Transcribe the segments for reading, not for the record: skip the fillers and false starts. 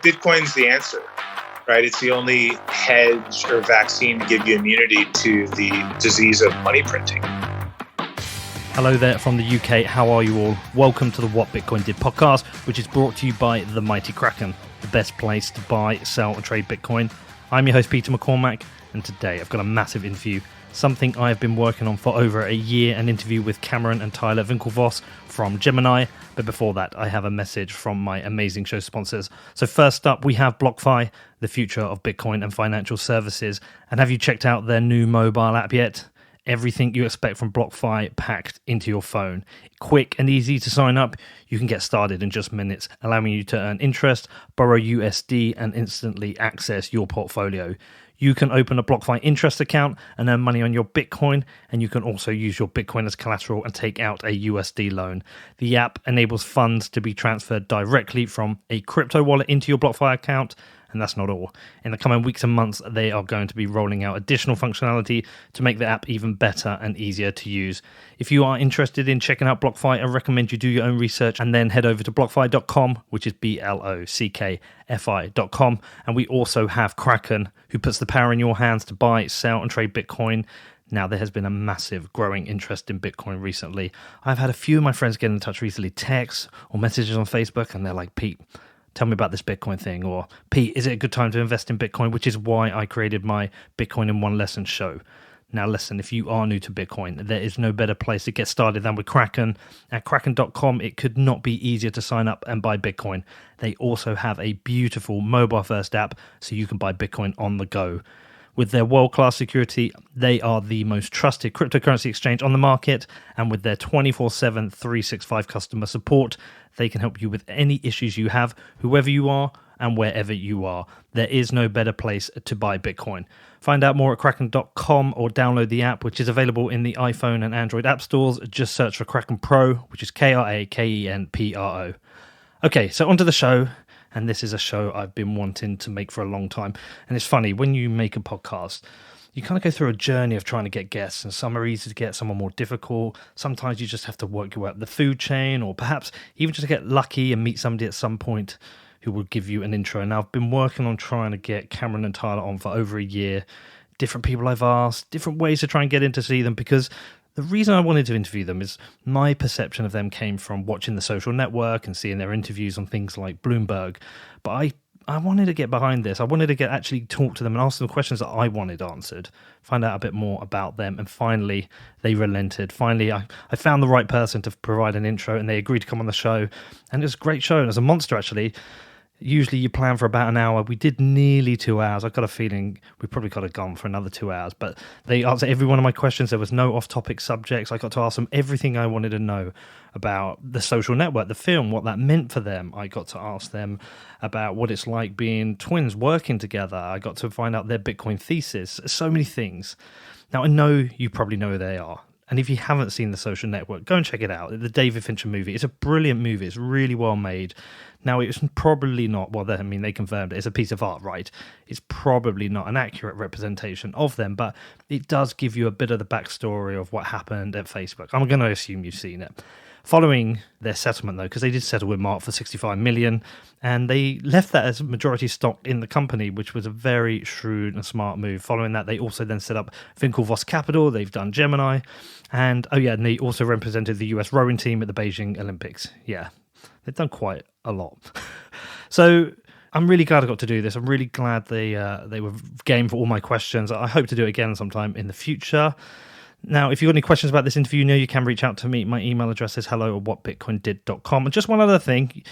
Bitcoin's the answer, right? It's the only hedge or vaccine to give you immunity to the disease of money printing. Hello there from the UK. How are you all? Welcome to the What Bitcoin Did podcast, which is brought to you by the mighty Kraken, the best place to buy, sell and trade Bitcoin. I'm your host, Peter McCormack, and today I've got a massive interview, something I have been working on for over a year, an interview with Cameron and Tyler Winklevoss from Gemini. But before that, I have a message from my amazing show sponsors. So first up, we have BlockFi, the future of Bitcoin and financial services. And have you checked out their new mobile app yet? Everything you expect from BlockFi packed into your phone. Quick and easy to sign up. You can get started in just minutes, allowing you to earn interest, borrow USD, and instantly access your portfolio. You can open a BlockFi interest account and earn money on your Bitcoin, and you can also use your Bitcoin as collateral and take out a USD loan. The app enables funds to be transferred directly from a crypto wallet into your BlockFi account. And that's not all. In the coming weeks and months, they are going to be rolling out additional functionality to make the app even better and easier to use. If you are interested in checking out BlockFi, I recommend you do your own research and then head over to blockfi.com, which is BLOCKFI.com. And we also have Kraken, who puts the power in your hands to buy, sell and trade Bitcoin. Now, there has been a massive growing interest in Bitcoin recently. I've had a few of my friends get in touch recently, texts or messages on Facebook, and they're like, Pete, tell me about this Bitcoin thing, or Pete, is it a good time to invest in Bitcoin? Which is why I created my Bitcoin in One Lesson show. Now listen, if you are new to Bitcoin, there is no better place to get started than with Kraken. At kraken.com, it could not be easier to sign up and buy Bitcoin. They also have a beautiful mobile first app so you can buy Bitcoin on the go. With their world-class security, they are the most trusted cryptocurrency exchange on the market, and with their 24/7, 365 customer support, they can help you with any issues you have, whoever you are and wherever you are. There is no better place to buy Bitcoin. Find out more at kraken.com or download the app, which is available in the iPhone and Android app stores. Just search for Kraken Pro, which is KrakenPro. Okay, so onto the show. And this is a show I've been wanting to make for a long time. And it's funny, when you make a podcast, you kind of go through a journey of trying to get guests, and some are easy to get, some are more difficult. Sometimes you just have to work your way up the food chain, or perhaps even just get lucky and meet somebody at some point who will give you an intro. Now, I've been working on trying to get Cameron and Tyler on for over a year. Different people I've asked, different ways to try and get in to see them, because the reason I wanted to interview them is my perception of them came from watching The Social Network and seeing their interviews on things like Bloomberg. But I wanted to get behind this. I wanted to actually talk to them and ask them questions that I wanted answered, find out a bit more about them. And finally, they relented. Finally, I found the right person to provide an intro, and they agreed to come on the show. And it was a great show. And it was a monster, actually. Usually you plan for about an hour. We did nearly 2 hours. I've got a feeling we probably could have gone for another 2 hours, but they answered every one of my questions. There was no off-topic subjects. I got to ask them everything I wanted to know about The Social Network, the film, what that meant for them. I got to ask them about what it's like being twins working together. I got to find out their Bitcoin thesis. So many things. Now, I know you probably know who they are. And if you haven't seen The Social Network, go and check it out. The David Fincher movie. It's a brilliant movie. It's really well made. Now, it's probably not, they confirmed it. It's a piece of art, right? It's probably not an accurate representation of them, but it does give you a bit of the backstory of what happened at Facebook. I'm going to assume you've seen it. Following their settlement, though, because they did settle with Mark for $65 million, and they left that as majority stock in the company, which was a very shrewd and smart move. Following that, they also then set up Winklevoss Capital. They've done Gemini, and they also represented the US rowing team at the Beijing Olympics. Yeah, they've done quite a lot. So I'm really glad I got to do this. I'm really glad they were game for all my questions. I hope to do it again sometime in the future. Now, if you've got any questions about this interview, you can reach out to me. My email address is hello@whatbitcoindid.com. And just one other thing,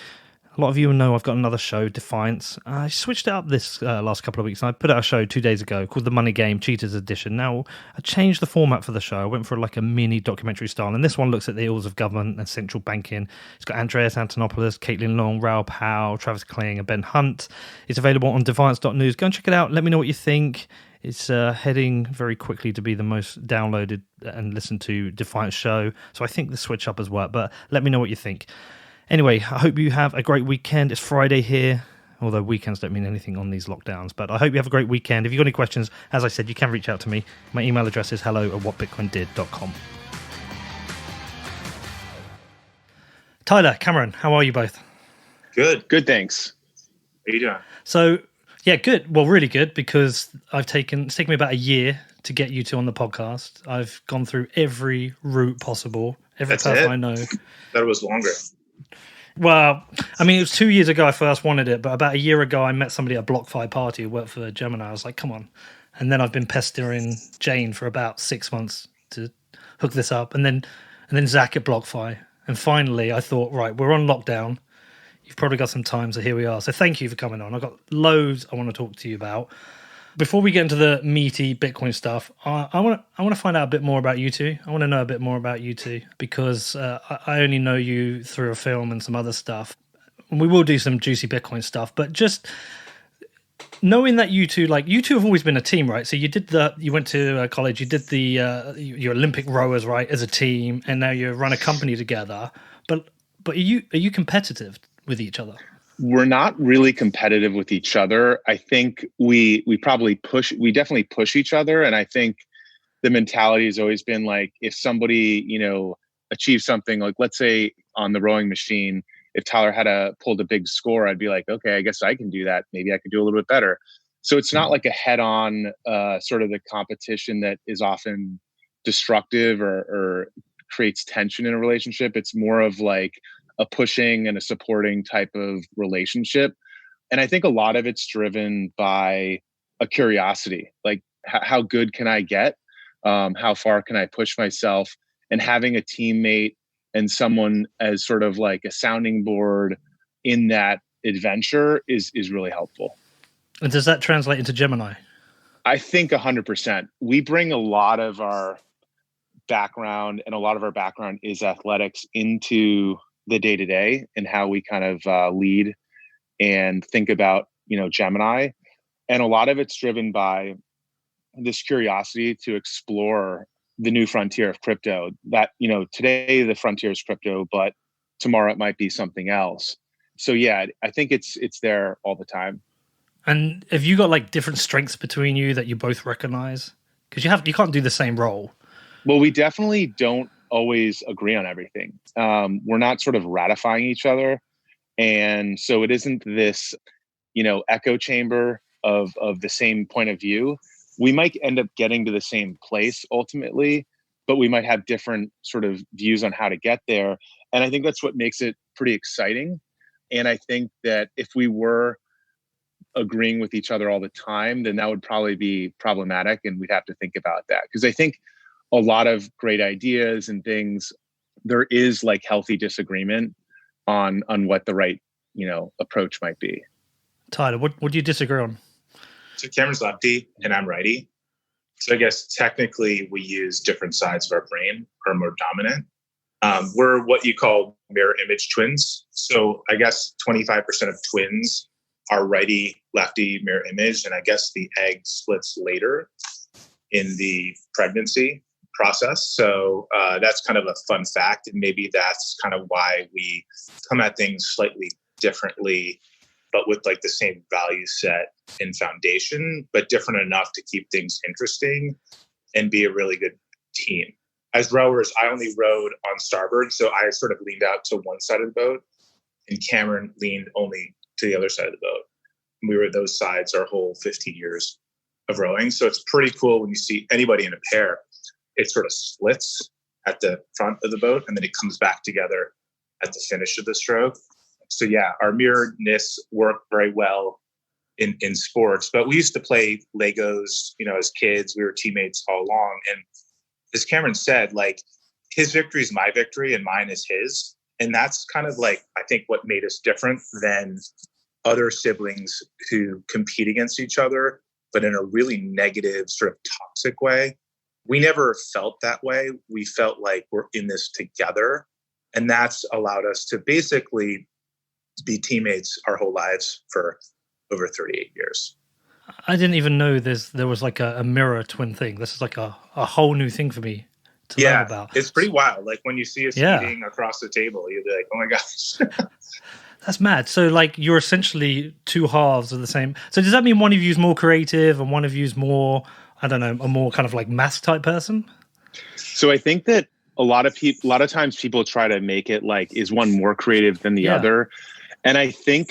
a lot of you will know I've got another show, Defiance. I switched it up this last couple of weeks, and I put out a show 2 days ago called The Money Game Cheaters Edition. Now, I changed the format for the show. I went for like a mini documentary style, and this one looks at the ills of government and central banking. It's got Andreas Antonopoulos, Caitlin Long, Raoul Powell, Travis Kling, and Ben Hunt. It's available on defiance.news. Go and check it out. Let me know what you think. It's heading very quickly to be the most downloaded and listened to Defiance show. So I think the switch up has worked, but let me know what you think. Anyway, I hope you have a great weekend. It's Friday here, although weekends don't mean anything on these lockdowns. But I hope you have a great weekend. If you've got any questions, as I said, you can reach out to me. My email address is hello@whatbitcoindid.com. Tyler, Cameron, how are you both? Good. Good, thanks. are you doing? So, yeah, good. Well, really good, because it's taken me about a year to get you two on the podcast. I've gone through every route possible, every person I know. That was longer. Well, I mean, it was 2 years ago I first wanted it, but about a year ago I met somebody at a BlockFi party who worked for Gemini. I was like, come on. And then I've been pestering Jane for about 6 months to hook this up. And then Zach at BlockFi. And finally I thought, right, we're on lockdown. You've probably got some time, so here we are. So thank you for coming on. I've got loads I want to talk to you about. Before we get into the meaty Bitcoin stuff, I want to find out a bit more about you two. I want to know a bit more about you two, because I only know you through a film and some other stuff. And we will do some juicy Bitcoin stuff, but just knowing that you two have always been a team, right? So you went to college, you did your Olympic rowers, right, as a team, and now you run a company together. But are you competitive with each other? We're not really competitive with each other. I think we definitely push each other. And I think the mentality has always been like, if somebody, achieves something, like let's say on the rowing machine, if Tyler had pulled a big score, I'd be like, okay, I guess I can do that. Maybe I could do a little bit better. So it's not like a head-on sort of the competition that is often destructive or creates tension in a relationship. It's more of like a pushing and a supporting type of relationship. And I think a lot of it's driven by a curiosity, like how good can I get? How far can I push myself? And having a teammate and someone as sort of like a sounding board in that adventure is really helpful. And does that translate into Gemini? I think 100%. We bring a lot of our background, and a lot of our background is athletics, into the day-to-day and how we kind of lead and think about, Gemini. And a lot of it's driven by this curiosity to explore the new frontier of crypto. That, today the frontier is crypto, but tomorrow it might be something else. So yeah, I think it's there all the time. And have you got like different strengths between you that you both recognize? Because you can't do the same role. Well, we definitely don't always agree on everything. We're not sort of ratifying each other. And so it isn't this, echo chamber of the same point of view. We might end up getting to the same place ultimately, but we might have different sort of views on how to get there. And I think that's what makes it pretty exciting. And I think that if we were agreeing with each other all the time, then that would probably be problematic. And we'd have to think about that. Because I think a lot of great ideas and things, there is like healthy disagreement on what the right, approach might be. Tyler, what do you disagree on? So Cameron's lefty and I'm righty. So I guess technically we use different sides of our brain, are more dominant. We're what you call mirror image twins. So I guess 25% of twins are righty, lefty, mirror image. And I guess the egg splits later in the pregnancy process. So that's kind of a fun fact. And maybe that's kind of why we come at things slightly differently, but with like the same value set and foundation, but different enough to keep things interesting and be a really good team. As rowers, I only rowed on starboard. So I sort of leaned out to one side of the boat and Cameron leaned only to the other side of the boat. And we were those sides our whole 15 years of rowing. So it's pretty cool when you see anybody in a pair, it sort of splits at the front of the boat and then it comes back together at the finish of the stroke. So yeah, our mirroredness worked very well in sports, but we used to play Legos, as kids. We were teammates all along. And as Cameron said, like his victory is my victory and mine is his. And that's kind of like, I think what made us different than other siblings who compete against each other, but in a really negative sort of toxic way. We never felt that way. We felt like we're in this together. And that's allowed us to basically be teammates our whole lives for over 38 years. I didn't even know there was like a mirror twin thing. This is like a whole new thing for me to learn about. It's pretty wild. Like when you see us eating across the table, you'll be like, oh my gosh. That's mad. So like you're essentially two halves of the same. So does that mean one of you is more creative and one of you is more, I don't know, a more kind of like math type person? So I think that a lot of times people try to make it like, is one more creative than the other? And I think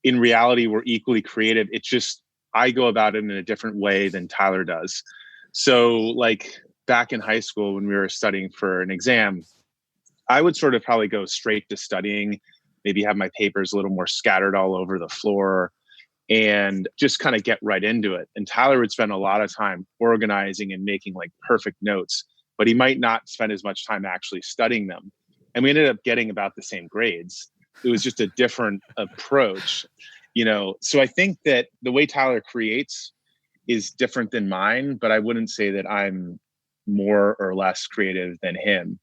in reality, we're equally creative. It's just, I go about it in a different way than Tyler does. So like back in high school, when we were studying for an exam, I would sort of probably go straight to studying, maybe have my papers a little more scattered all over the floor and just kind of get right into it. And Tyler would spend a lot of time organizing and making like perfect notes, but he might not spend as much time actually studying them. And we ended up getting about the same grades. It was just a different approach, you know? So I think that the way Tyler creates is different than mine, but I wouldn't say that I'm more or less creative than him.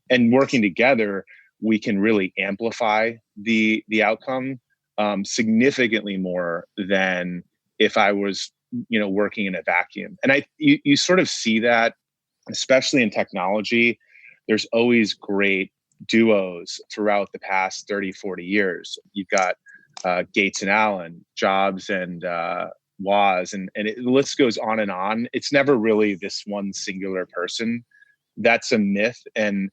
And working together, we can really amplify the outcome significantly more than if I was, you know, working in a vacuum. And you sort of see that, especially in technology. There's always great duos throughout the past 30, 40 years. You've got Gates and Allen, Jobs and Woz, and the list goes on and on. It's never really this one singular person. That's a myth and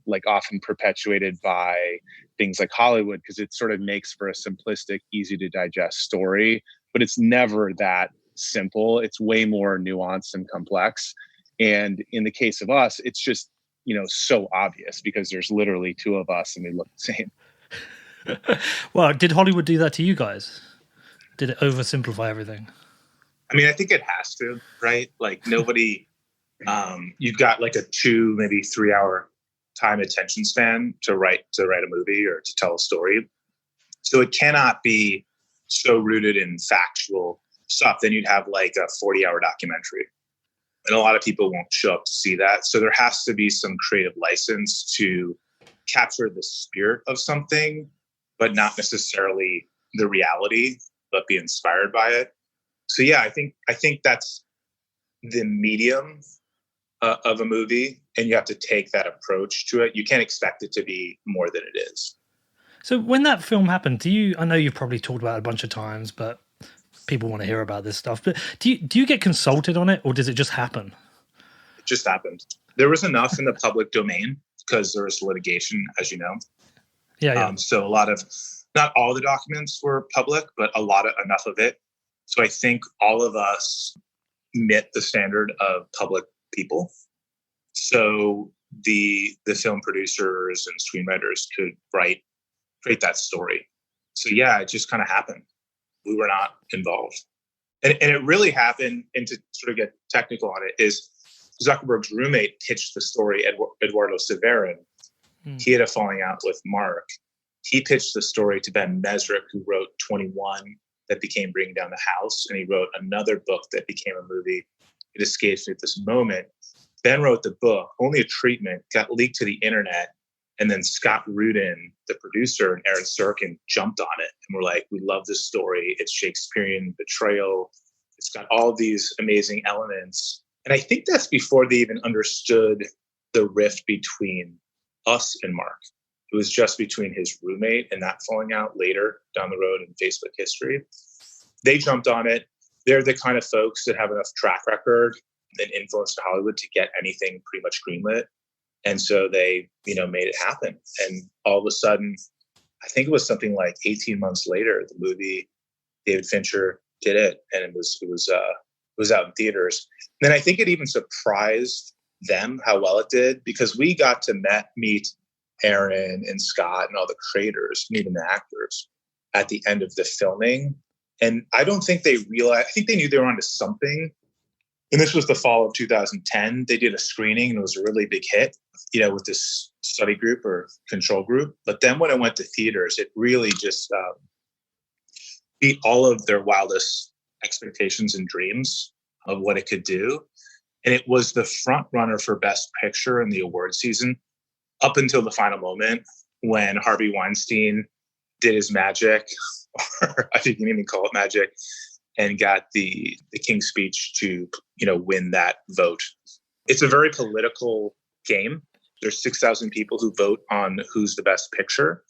like often perpetuated by things like Hollywood, because it sort of makes for a simplistic, easy to digest story, but it's never that simple. It's way more nuanced and complex. And in the case of us, it's just, you know, so obvious because there's literally two of us and we look the same. Well, did Hollywood do that to you guys? Did it oversimplify everything? I mean, I think it has to, right? Like nobody, you've got like a 2, maybe 3 hour time attention span to write a movie or to tell a story. So it cannot be so rooted in factual stuff. Then you'd have like a 40-hour documentary. And a lot of people won't show up to see that. So there has to be some creative license to capture the spirit of something, but not necessarily the reality, but be inspired by it. So yeah, I think that's the medium of a movie, and you have to take that approach to it. You can't expect it to be more than it is. So when that film happened, I know you've probably talked about it a bunch of times, but people want to hear about this stuff. But do you get consulted on it, or does it just happen? It just happened. There was enough in the public domain because there was litigation, as you know. Yeah. So not all the documents were public, but enough of it. So I think all of us met the standard of public people. So the film producers and screenwriters could create that story. So yeah, it just kind of happened. We were not involved. And it really happened, and to sort of get technical on it, is Zuckerberg's roommate pitched the story, Eduardo Severin. He had a falling out with Mark. He pitched the story to Ben Mesrick, who wrote 21 that became Bringing Down the House. And he wrote another book that became a movie. It escapes me at this moment. Ben wrote the book, Only a Treatment, got leaked to the internet. And then Scott Rudin, the producer, and Aaron Sorkin jumped on it and were like, we love this story. It's Shakespearean betrayal. It's got all these amazing elements. And I think that's before they even understood the rift between us and Mark. It was just between his roommate and that falling out later down the road in Facebook history. They jumped on it. They're the kind of folks that have enough track record and influence to Hollywood to get anything pretty much greenlit. And so they, made it happen. And all of a sudden, I think it was something like 18 months later, the movie, David Fincher did it, and it was out in theaters. And then I think it even surprised them how well it did, because we got to meet Aaron and Scott and all the creators, even the actors, at the end of the filming. And I don't think they realized, I think they knew they were onto something. And this was the fall of 2010. They did a screening and it was a really big hit, with this study group or control group. But then when it went to theaters, it really just beat all of their wildest expectations and dreams of what it could do. And it was the front runner for Best Picture in the award season up until the final moment when Harvey Weinstein did his magic, or I think you can even call it magic, and got the King's Speech to, win that vote. It's a very political game. There's 6,000 people who vote on who's the best picture.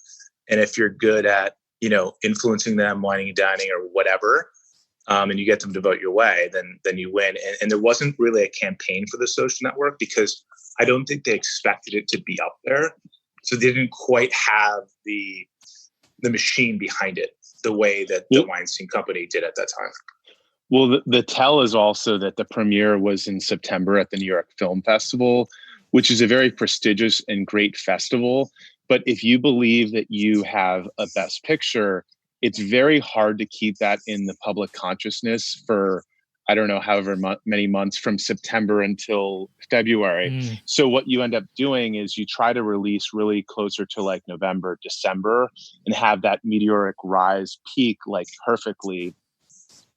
And if you're good at, influencing them, whining and dining or whatever, and you get them to vote your way, then you win. And there wasn't really a campaign for the social network because I don't think they expected it to be up there. So they didn't quite have the machine behind it. the way that the Weinstein Company did at that time. Well, the tell is also that the premiere was in September at the New York Film Festival, which is a very prestigious and great festival. But if you believe that you have a Best Picture, it's very hard to keep that in the public consciousness for, I don't know, however many months from September until February. So what you end up doing is you try to release really closer to like November, December, and have that meteoric rise peak like perfectly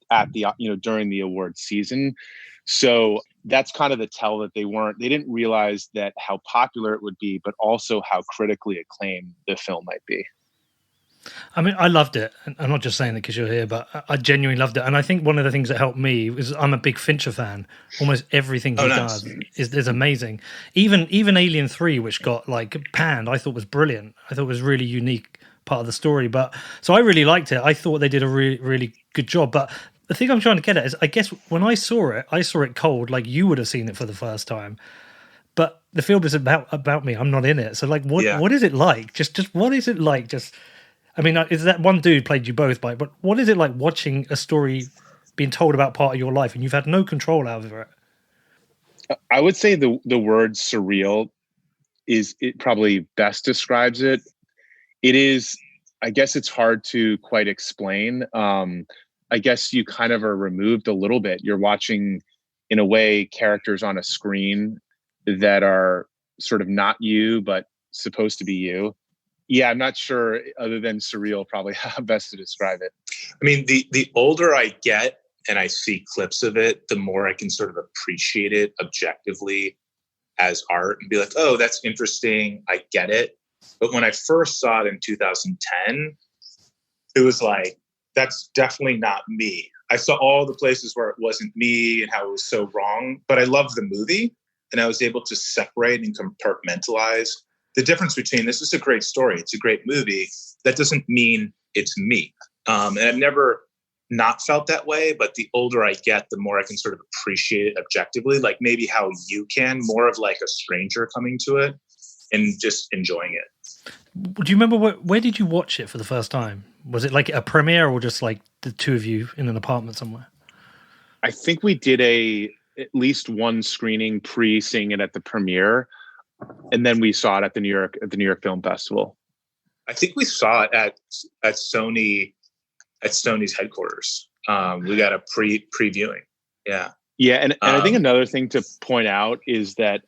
at the, during the award season. So that's kind of the tell that they didn't realize that how popular it would be, but also how critically acclaimed the film might be. I mean, I loved it. I'm not just saying it because you're here, but I genuinely loved it. And I think one of the things that helped me was I'm a big Fincher fan. Almost everything he does is amazing. Even Alien 3, which got like panned, I thought was brilliant. I thought it was really unique part of the story. But so I really liked it. I thought they did a really, really good job. But the thing I'm trying to get at is, I guess when I saw it cold, like you would have seen it for the first time. But the film is about me. I'm not in it. So like, what is it like? Just what is it like? I mean, is that one dude played you both by? But what is it like watching a story being told about part of your life and you've had no control over it? I would say the word surreal it probably best describes it. It is, I guess it's hard to quite explain. I guess you kind of are removed a little bit. You're watching, in a way, characters on a screen that are sort of not you, but supposed to be you. Yeah, I'm not sure, other than surreal, probably how best to describe it. I mean, the older I get and I see clips of it, the more I can sort of appreciate it objectively as art and be like, oh, that's interesting. I get it. But when I first saw it in 2010, it was like, that's definitely not me. I saw all the places where it wasn't me and how it was so wrong, but I loved the movie and I was able to separate and compartmentalize the difference between this is a great story, it's a great movie. That doesn't mean it's me. And I've never not felt that way, but the older I get, the more I can sort of appreciate it objectively, like maybe how you can, more of like a stranger coming to it and just enjoying it. Do you remember where did you watch it for the first time? Was it like a premiere or just like the two of you in an apartment somewhere? I think we did at least one screening pre-seeing it at the premiere. And then we saw it at the New York Film Festival. I think we saw it at Sony's headquarters. We got a previewing. Yeah. Yeah. And I think another thing to point out is that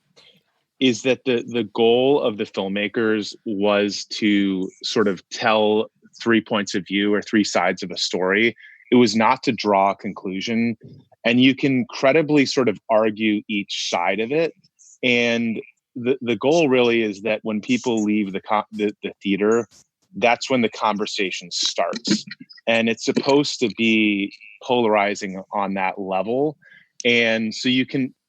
the goal of the filmmakers was to sort of tell 3 points of view or 3 sides of a story. It was not to draw a conclusion. And you can credibly sort of argue each side of it. And the goal really is that when people leave the theater, that's when the conversation starts. And it's supposed to be polarizing on that level. And so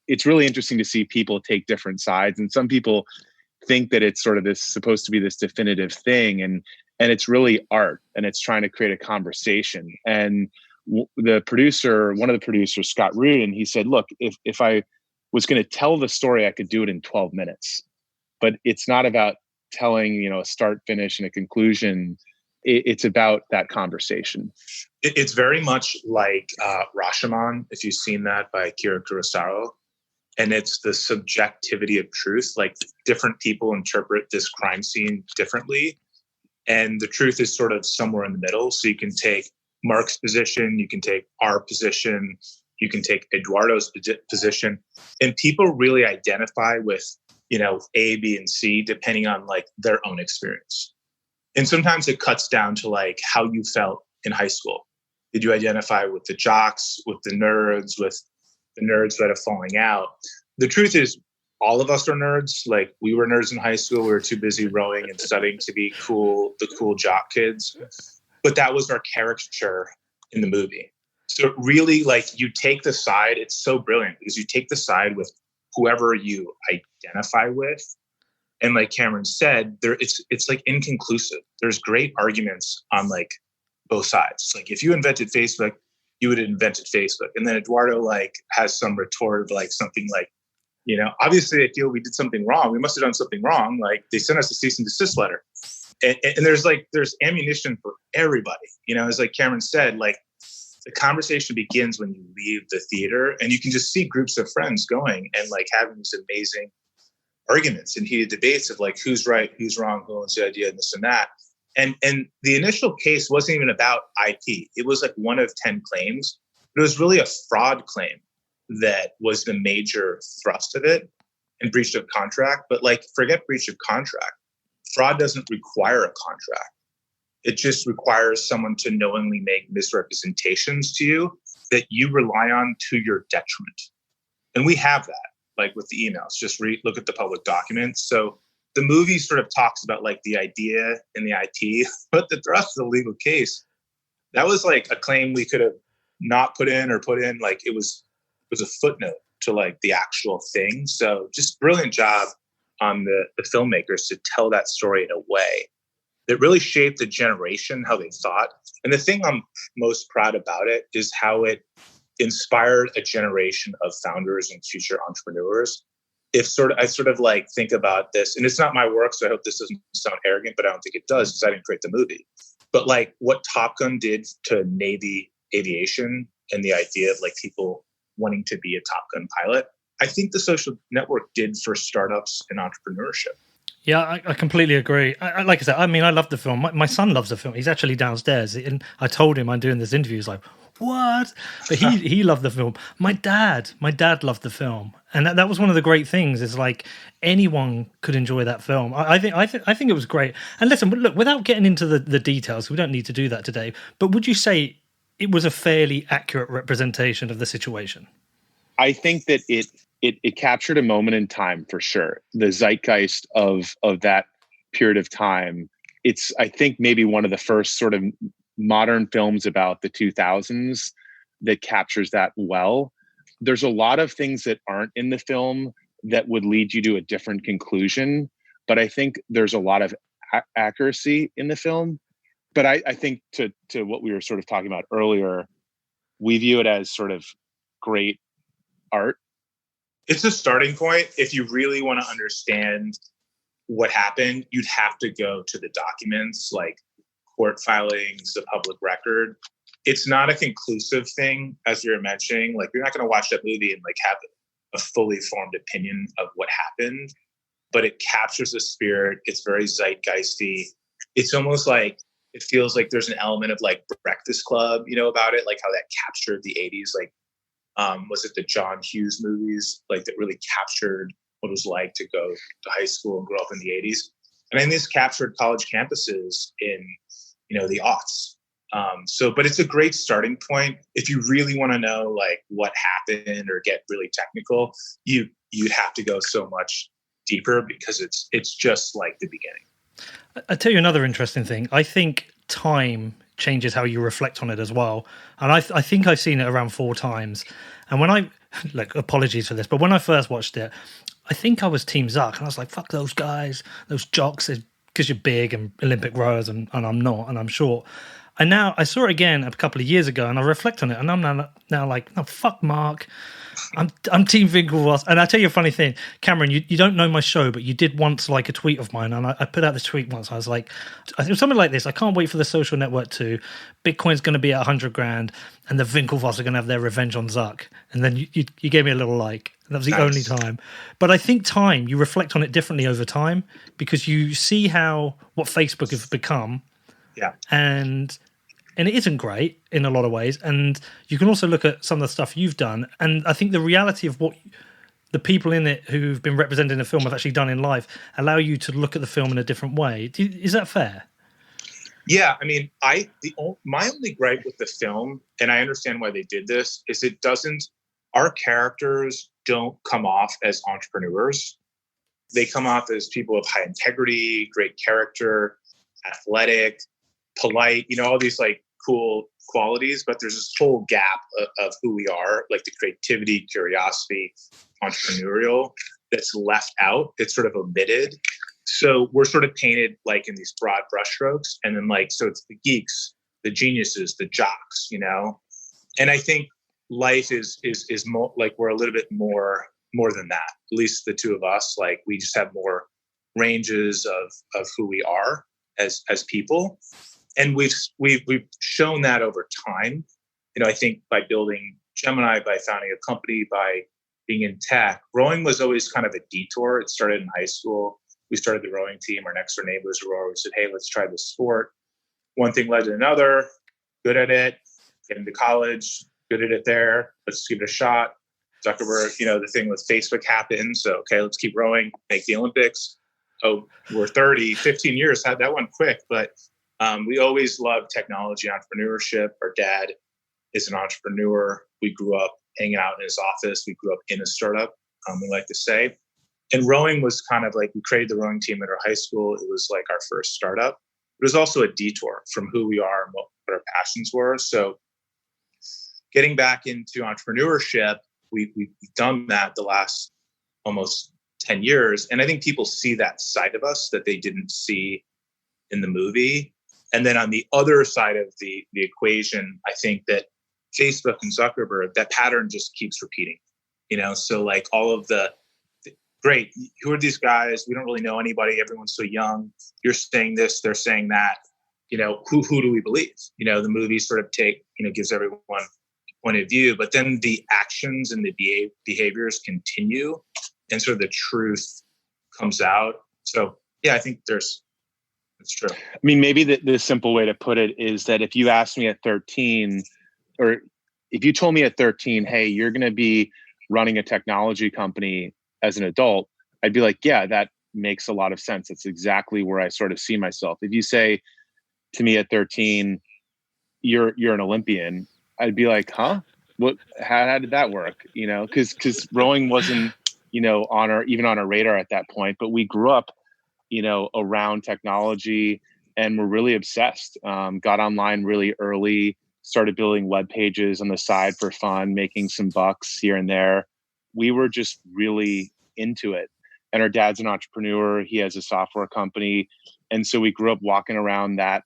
it's really interesting to see people take different sides. And some people think that it's sort of supposed to be this definitive thing. And it's really art and it's trying to create a conversation. And one of the producers, Scott Rudin, he said, look, if I was going to tell the story, I could do it in 12 minutes, but it's not about telling, a start, finish, and a conclusion. It's about that conversation. It's very much like Rashomon, if you've seen that, by Akira Kurosawa. And it's the subjectivity of truth. Like different people interpret this crime scene differently. And the truth is sort of somewhere in the middle. So you can take Mark's position, you can take our position, you can take Eduardo's position, and people really identify with, A, B, and C, depending on like their own experience. And sometimes it cuts down to like how you felt in high school. Did you identify with the jocks, with the nerds that are falling out? The truth is, all of us are nerds. Like we were nerds in high school. We were too busy rowing and studying to be the cool jock kids. But that was our caricature in the movie. So really, like, you take the side. It's so brilliant because you take the side with whoever you identify with. And like Cameron said, it's like inconclusive. There's great arguments on like both sides. Like if you invented Facebook, you would have invented Facebook. And then Eduardo like has some retort of like something like, obviously I feel we did something wrong. We must have done something wrong. Like they sent us a cease and desist letter. And there's ammunition for everybody. As like Cameron said, like the conversation begins when you leave the theater, and you can just see groups of friends going and like having these amazing arguments and heated debates of like who's right, who's wrong, who owns the idea, and this and that. And the initial case wasn't even about IP. It was like one of 10 claims, but it was really a fraud claim that was the major thrust of it, and breach of contract. But like, forget breach of contract. Fraud doesn't require a contract. It just requires someone to knowingly make misrepresentations to you that you rely on to your detriment. And we have that, like with the emails. Just look at the public documents. So the movie sort of talks about like the idea and the IT, but the thrust of the legal case, that was like a claim we could have not put in or put in. Like it was a footnote to like the actual thing. So just brilliant job on the filmmakers to tell that story in a way that really shaped the generation, how they thought. And the thing I'm most proud about it is how it inspired a generation of founders and future entrepreneurs. I sort of like think about this, and it's not my work, so I hope this doesn't sound arrogant, but I don't think it does because I didn't create the movie. But like what Top Gun did to Navy aviation and the idea of like people wanting to be a Top Gun pilot, I think the social network did for startups and entrepreneurship. Yeah, I completely agree. Like I said, I mean, I love the film. My son loves the film. He's actually downstairs, and I told him I'm doing this interview. He's like, "What?" But he loved the film. My dad loved the film, and that was one of the great things. Is like anyone could enjoy that film. I think it was great. And listen, look, without getting into the details, we don't need to do that today. But would you say it was a fairly accurate representation of the situation? I think that it captured a moment in time for sure. The zeitgeist of that period of time. It's, I think, maybe one of the first sort of modern films about the 2000s that captures that well. There's a lot of things that aren't in the film that would lead you to a different conclusion, but I think there's a lot of accuracy in the film. But I think to what we were sort of talking about earlier, we view it as sort of great art. It's a starting point. If you really want to understand what happened, you'd have to go to the documents, like court filings, the public record. It's not a conclusive thing, as you were mentioning. Like, you're not going to watch that movie and like have a fully formed opinion of what happened, but it captures the spirit. It's very zeitgeisty. It's almost like, it feels like there's an element of like Breakfast Club, about it, like how that captured the 80s. Like, was it the John Hughes movies, like that really captured what it was like to go to high school and grow up in the 80s? And then this captured college campuses in, the aughts. But it's a great starting point. If you really want to know like what happened or get really technical, you'd have to go so much deeper because it's just like the beginning. I'll tell you another interesting thing. I think time changes how you reflect on it as well. And I think I've seen it around 4 times. And when look, apologies for this, but when I first watched it, I think I was Team Zuck. And I was like, fuck those guys, those jocks, because you're big and Olympic rowers and I'm not, and I'm short. And now I saw it again a couple of years ago and I reflect on it and I'm now like, no, fuck Mark. I'm Team Winklevoss. And I'll tell you a funny thing, Cameron, you don't know my show, but you did once like a tweet of mine, and I put out this tweet once. I was like, it was something like this: I can't wait for the social network to, Bitcoin's going to be at 100 grand, and the Winklevoss are going to have their revenge on Zuck. And then you gave me a little like, and that was the only time. But I think time, you reflect on it differently over time because you see what Facebook has become. Yeah. And it isn't great in a lot of ways. And you can also look at some of the stuff you've done. And I think the reality of what the people in it who've been represented in the film have actually done in life allow you to look at the film in a different way. Is that fair? Yeah. I mean, my only gripe with the film, and I understand why they did this, is our characters don't come off as entrepreneurs. They come off as people of high integrity, great character, athletic, polite, all these like cool qualities, but there's this whole gap of who we are, like the creativity, curiosity, entrepreneurial, that's left out. It's sort of omitted. So we're sort of painted like in these broad brushstrokes, and then like, so it's the geeks, the geniuses, the jocks, and I think life is more like, we're a little bit more than that. At least the two of us, like we just have more ranges of who we are. as people. And we've shown that over time. I think by building Gemini, by founding a company, by being in tech, rowing was always kind of a detour. It started in high school. We started the rowing team. Our next door neighbor was a rower. We said, hey, let's try this sport. One thing led to another. Good at it. Get into college. Good at it there. Let's give it a shot. Zuckerberg, the thing with Facebook happened. So, okay, let's keep rowing, make the Olympics. Oh, we're 30, 15 years. That went quick. But we always loved technology, entrepreneurship. Our dad is an entrepreneur. We grew up hanging out in his office. We grew up in a startup, we like to say. And rowing was kind of like, we created the rowing team at our high school. It was like our first startup. It was also a detour from who we are and what our passions were. So getting back into entrepreneurship, we've done that the last almost 10 years. And I think people see that side of us that they didn't see in the movie. And then on the other side of the equation, I think that Facebook and Zuckerberg, that pattern just keeps repeating, so like all of great, who are these guys? We don't really know anybody. Everyone's so young. You're saying this, they're saying that, who do we believe? The movie sort of gives everyone a point of view, but then the actions and the behaviors continue and sort of the truth comes out. So yeah, I think it's true. I mean, maybe the simple way to put it is that if you asked me at 13, or if you told me at 13, hey, you're going to be running a technology company as an adult, I'd be like, yeah, that makes a lot of sense. It's exactly where I sort of see myself. If you say to me at 13, you're an Olympian, I'd be like, huh? What? How did that work? Because rowing wasn't, even on our radar at that point. But we grew up, around technology, and we're really obsessed. Got online really early. Started building web pages on the side for fun, making some bucks here and there. We were just really into it. And our dad's an entrepreneur. He has a software company. And so we grew up walking around that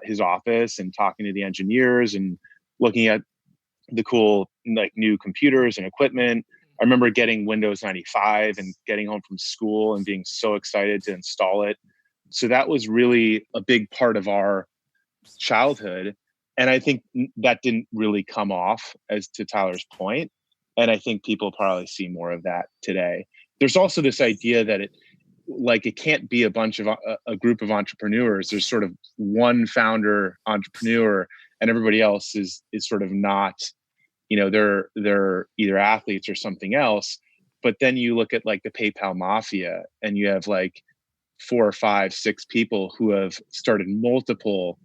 his office and talking to the engineers and looking at the cool, like, new computers and equipment. I remember getting Windows 95 and getting home from school and being so excited to install it. So that was really a big part of our childhood. And I think that didn't really come off, as to Tyler's point. And I think people probably see more of that today. There's also this idea that it can't be a bunch of a group of entrepreneurs. There's sort of one founder entrepreneur, and everybody else is sort of not, they're either athletes or something else. But then you look at like the PayPal mafia, and you have like 4 or 5, 6 people who have started multiple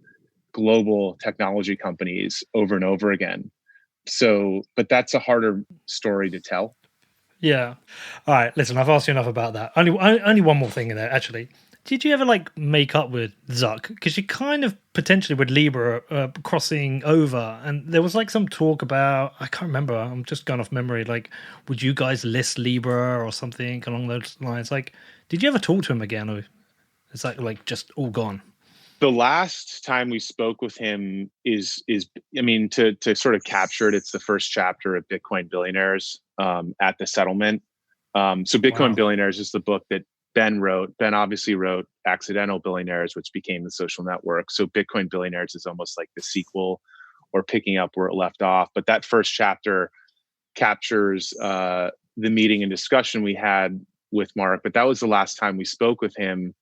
global technology companies over and over again. So, but that's a harder story to tell. Yeah. All right. Listen, I've asked you enough about that. Only one more thing in there, actually. Did you ever make up with Zuck? Because you kind of potentially with Libra crossing over, and there was some talk about, I can't remember, I'm just going off memory, would you guys list Libra or something along those lines? Did you ever talk to him again, or is that just all gone? The last time we spoke with him is I mean, to sort of capture it, it's the first chapter of Bitcoin Billionaires at the settlement. So Bitcoin Billionaires is the book that Ben wrote. Ben obviously wrote Accidental Billionaires, which became The Social Network. So Bitcoin Billionaires is almost like the sequel, or picking up where it left off. But that first chapter captures the meeting and discussion we had with Mark. But that was the last time we spoke with him.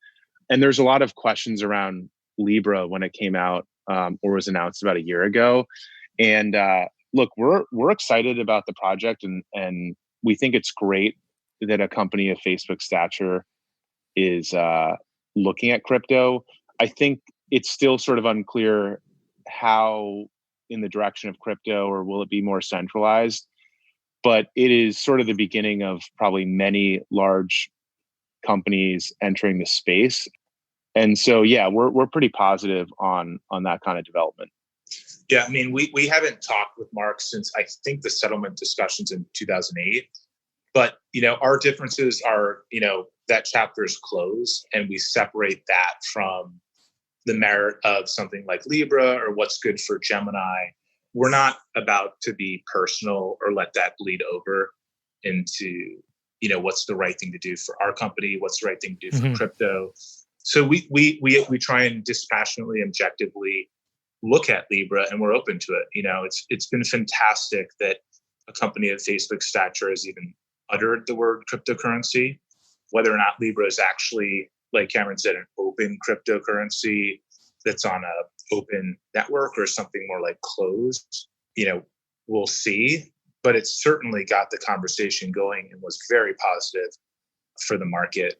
And there's a lot of questions around Libra when it came out or was announced about a year ago. And look, we're excited about the project, and we think it's great that a company of Facebook stature is looking at crypto. I think it's still sort of unclear how in the direction of crypto, or will it be more centralized? But it is sort of the beginning of probably many large companies entering the space. And so, yeah, we're pretty positive on that kind of development. Yeah, I mean, we haven't talked with Mark since I think the settlement discussions in 2008. But, our differences are, that chapter is closed, and we separate that from the merit of something like Libra or what's good for Gemini. We're not about to be personal or let that bleed over into, what's the right thing to do for our company, what's the right thing to do for crypto. So we try and dispassionately, objectively look at Libra, and we're open to it. It's been fantastic that a company of Facebook's stature has even uttered the word cryptocurrency. Whether or not Libra is actually, like Cameron said, an open cryptocurrency that's on a open network or something more like closed, we'll see. But it's certainly got the conversation going and was very positive for the market.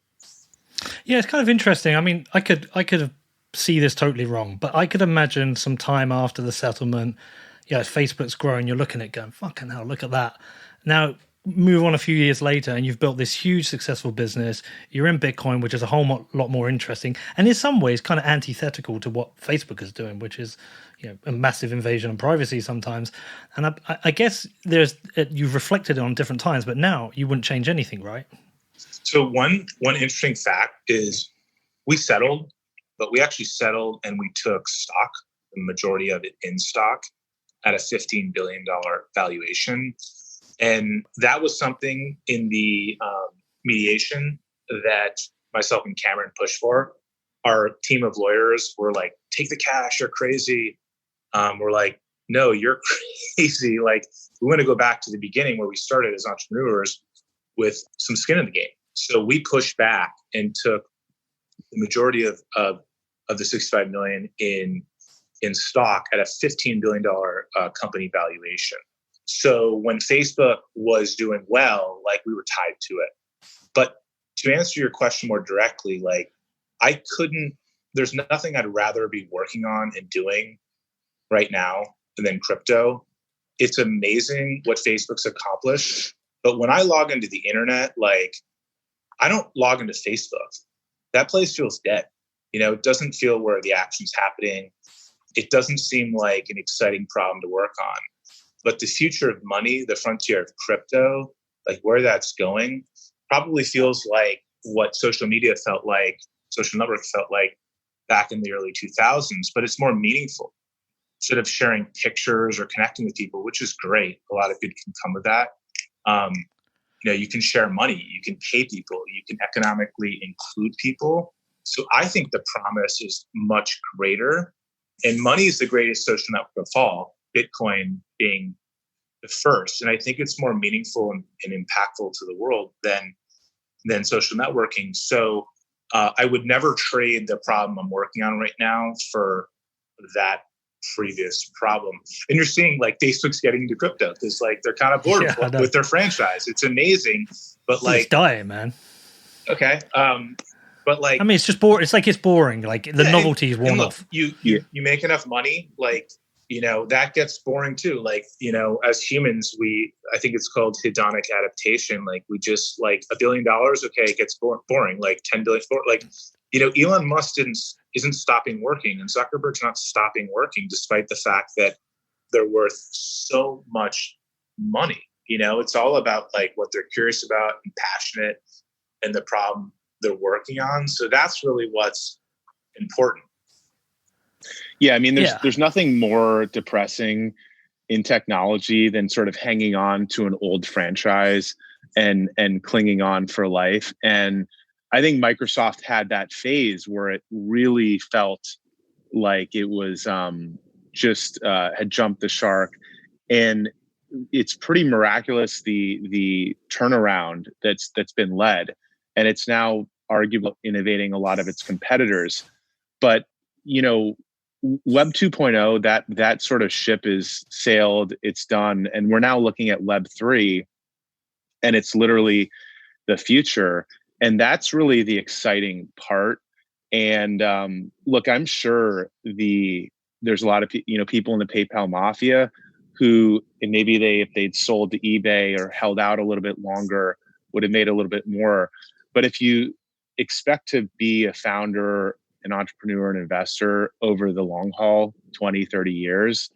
Yeah, it's kind of interesting. I mean, I could see this totally wrong, but I could imagine some time after the settlement, as Facebook's growing, you're looking at it going, fucking hell, look at that. Now, move on a few years later and you've built this huge successful business. You're in Bitcoin, which is a whole lot more interesting, and in some ways kind of antithetical to what Facebook is doing, which is a massive invasion of privacy sometimes. And I guess you've reflected on different times, but now you wouldn't change anything, right? So one interesting fact is we settled, but we actually settled and we took stock, the majority of it in stock, at a $15 billion valuation. And that was something in the mediation that myself and Cameron pushed for. Our team of lawyers were like, take the cash, you're crazy. We're like, no, you're crazy. Like, we want to go back to the beginning where we started as entrepreneurs with some skin in the game. So we pushed back and took the majority of the 65 million in stock at a $15 billion company valuation. So when Facebook was doing well, like, we were tied to it. But to answer your question more directly, like, there's nothing I'd rather be working on and doing right now than crypto. It's amazing what Facebook's accomplished. But when I log into the internet, like, I don't log into Facebook. That place feels dead. It doesn't feel where the action's happening. It doesn't seem like an exciting problem to work on. But the future of money, the frontier of crypto, like where that's going, probably feels like what social media felt like, social network felt like back in the early 2000s, but it's more meaningful. Instead of sharing pictures or connecting with people, which is great, a lot of good can come with that. You can share money, you can pay people, you can economically include people. So I think the promise is much greater. And money is the greatest social network of all, Bitcoin being the first. And I think it's more meaningful and impactful to the world than social networking. So I would never trade the problem I'm working on right now for that previous problem. And you're seeing like Facebook's getting into crypto because like they're kind of bored with their franchise. It's amazing, but like it's dying, man. Okay. But like, I mean, it's just boring. It's like, it's boring. Like the novelty is worn off. You make enough money, like, that gets boring too. Like, as humans, I think it's called hedonic adaptation. Like, we just like $1 billion. Okay. It gets boring. Like 10 billion. Like, Elon Musk isn't stopping working, and Zuckerberg's not stopping working, despite the fact that they're worth so much money. It's all about like what they're curious about and passionate and the problem they're working on. So that's really what's important. Yeah, I mean, there's nothing more depressing in technology than sort of hanging on to an old franchise and clinging on for life. And I think Microsoft had that phase where it really felt like it was had jumped the shark. And it's pretty miraculous, the turnaround that's been led. And it's now arguably innovating a lot of its competitors. But, Web 2.0, that sort of ship is sailed, it's done. And we're now looking at Web 3, and it's literally the future. And that's really the exciting part. And look, I'm sure there's a lot of people in the PayPal mafia who, and maybe if they'd sold to eBay or held out a little bit longer, would have made a little bit more. But if you expect to be a founder, an entrepreneur, an investor over the long haul, 20, 30 years,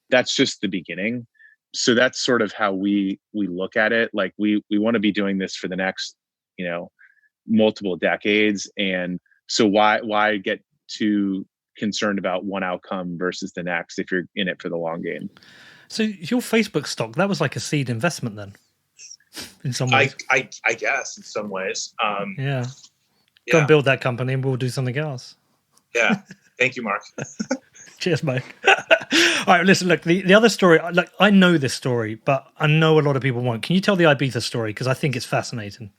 that's just the beginning. So that's sort of how we look at it. Like we want to be doing this for the next, multiple decades. And so why get too concerned about one outcome versus the next if you're in it for the long game? So your Facebook stock, that was like a seed investment then, in some ways. I guess in some ways. Yeah. Go and build that company and we'll do something else. Yeah. Thank you, Mark. Cheers, mate. All right, listen, look, the other story, like, I know this story, but I know a lot of people won't. Can you tell the Ibiza story? Because I think it's fascinating.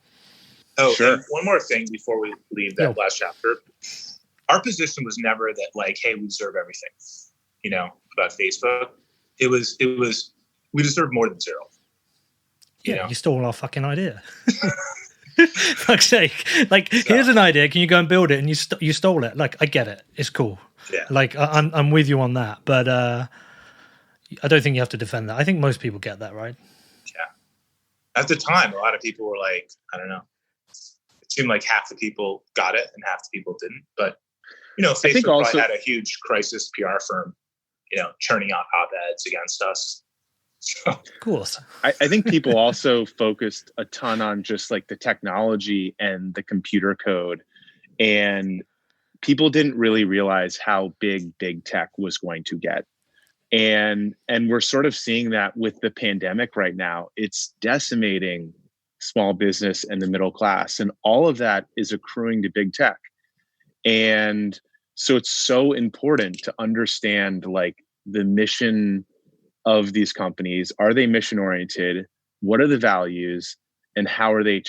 Oh, sure. And one more thing before we leave that last chapter. Our position was never that, like, hey, we deserve everything, about Facebook. It was we deserve more than zero. You stole our fucking idea. Fuck's sake. Like, here's an idea. Can you go and build it? And you stole it. Like, I get it. It's cool. Yeah. Like, I'm with you on that. But I don't think you have to defend that. I think most people get that, right? Yeah. At the time, a lot of people were like, I don't know. It seemed like half the people got it and half the people didn't. But, Facebook probably had a huge crisis PR firm, churning out op-eds against us. So. Of course. I think people also focused a ton on just like the technology and the computer code, and people didn't really realize how big tech was going to get. And we're sort of seeing that with the pandemic right now. It's decimating small business and the middle class, and all of that is accruing to big tech. And so it's so important to understand like the mission of these companies. Are they mission oriented? What are the values, and how are they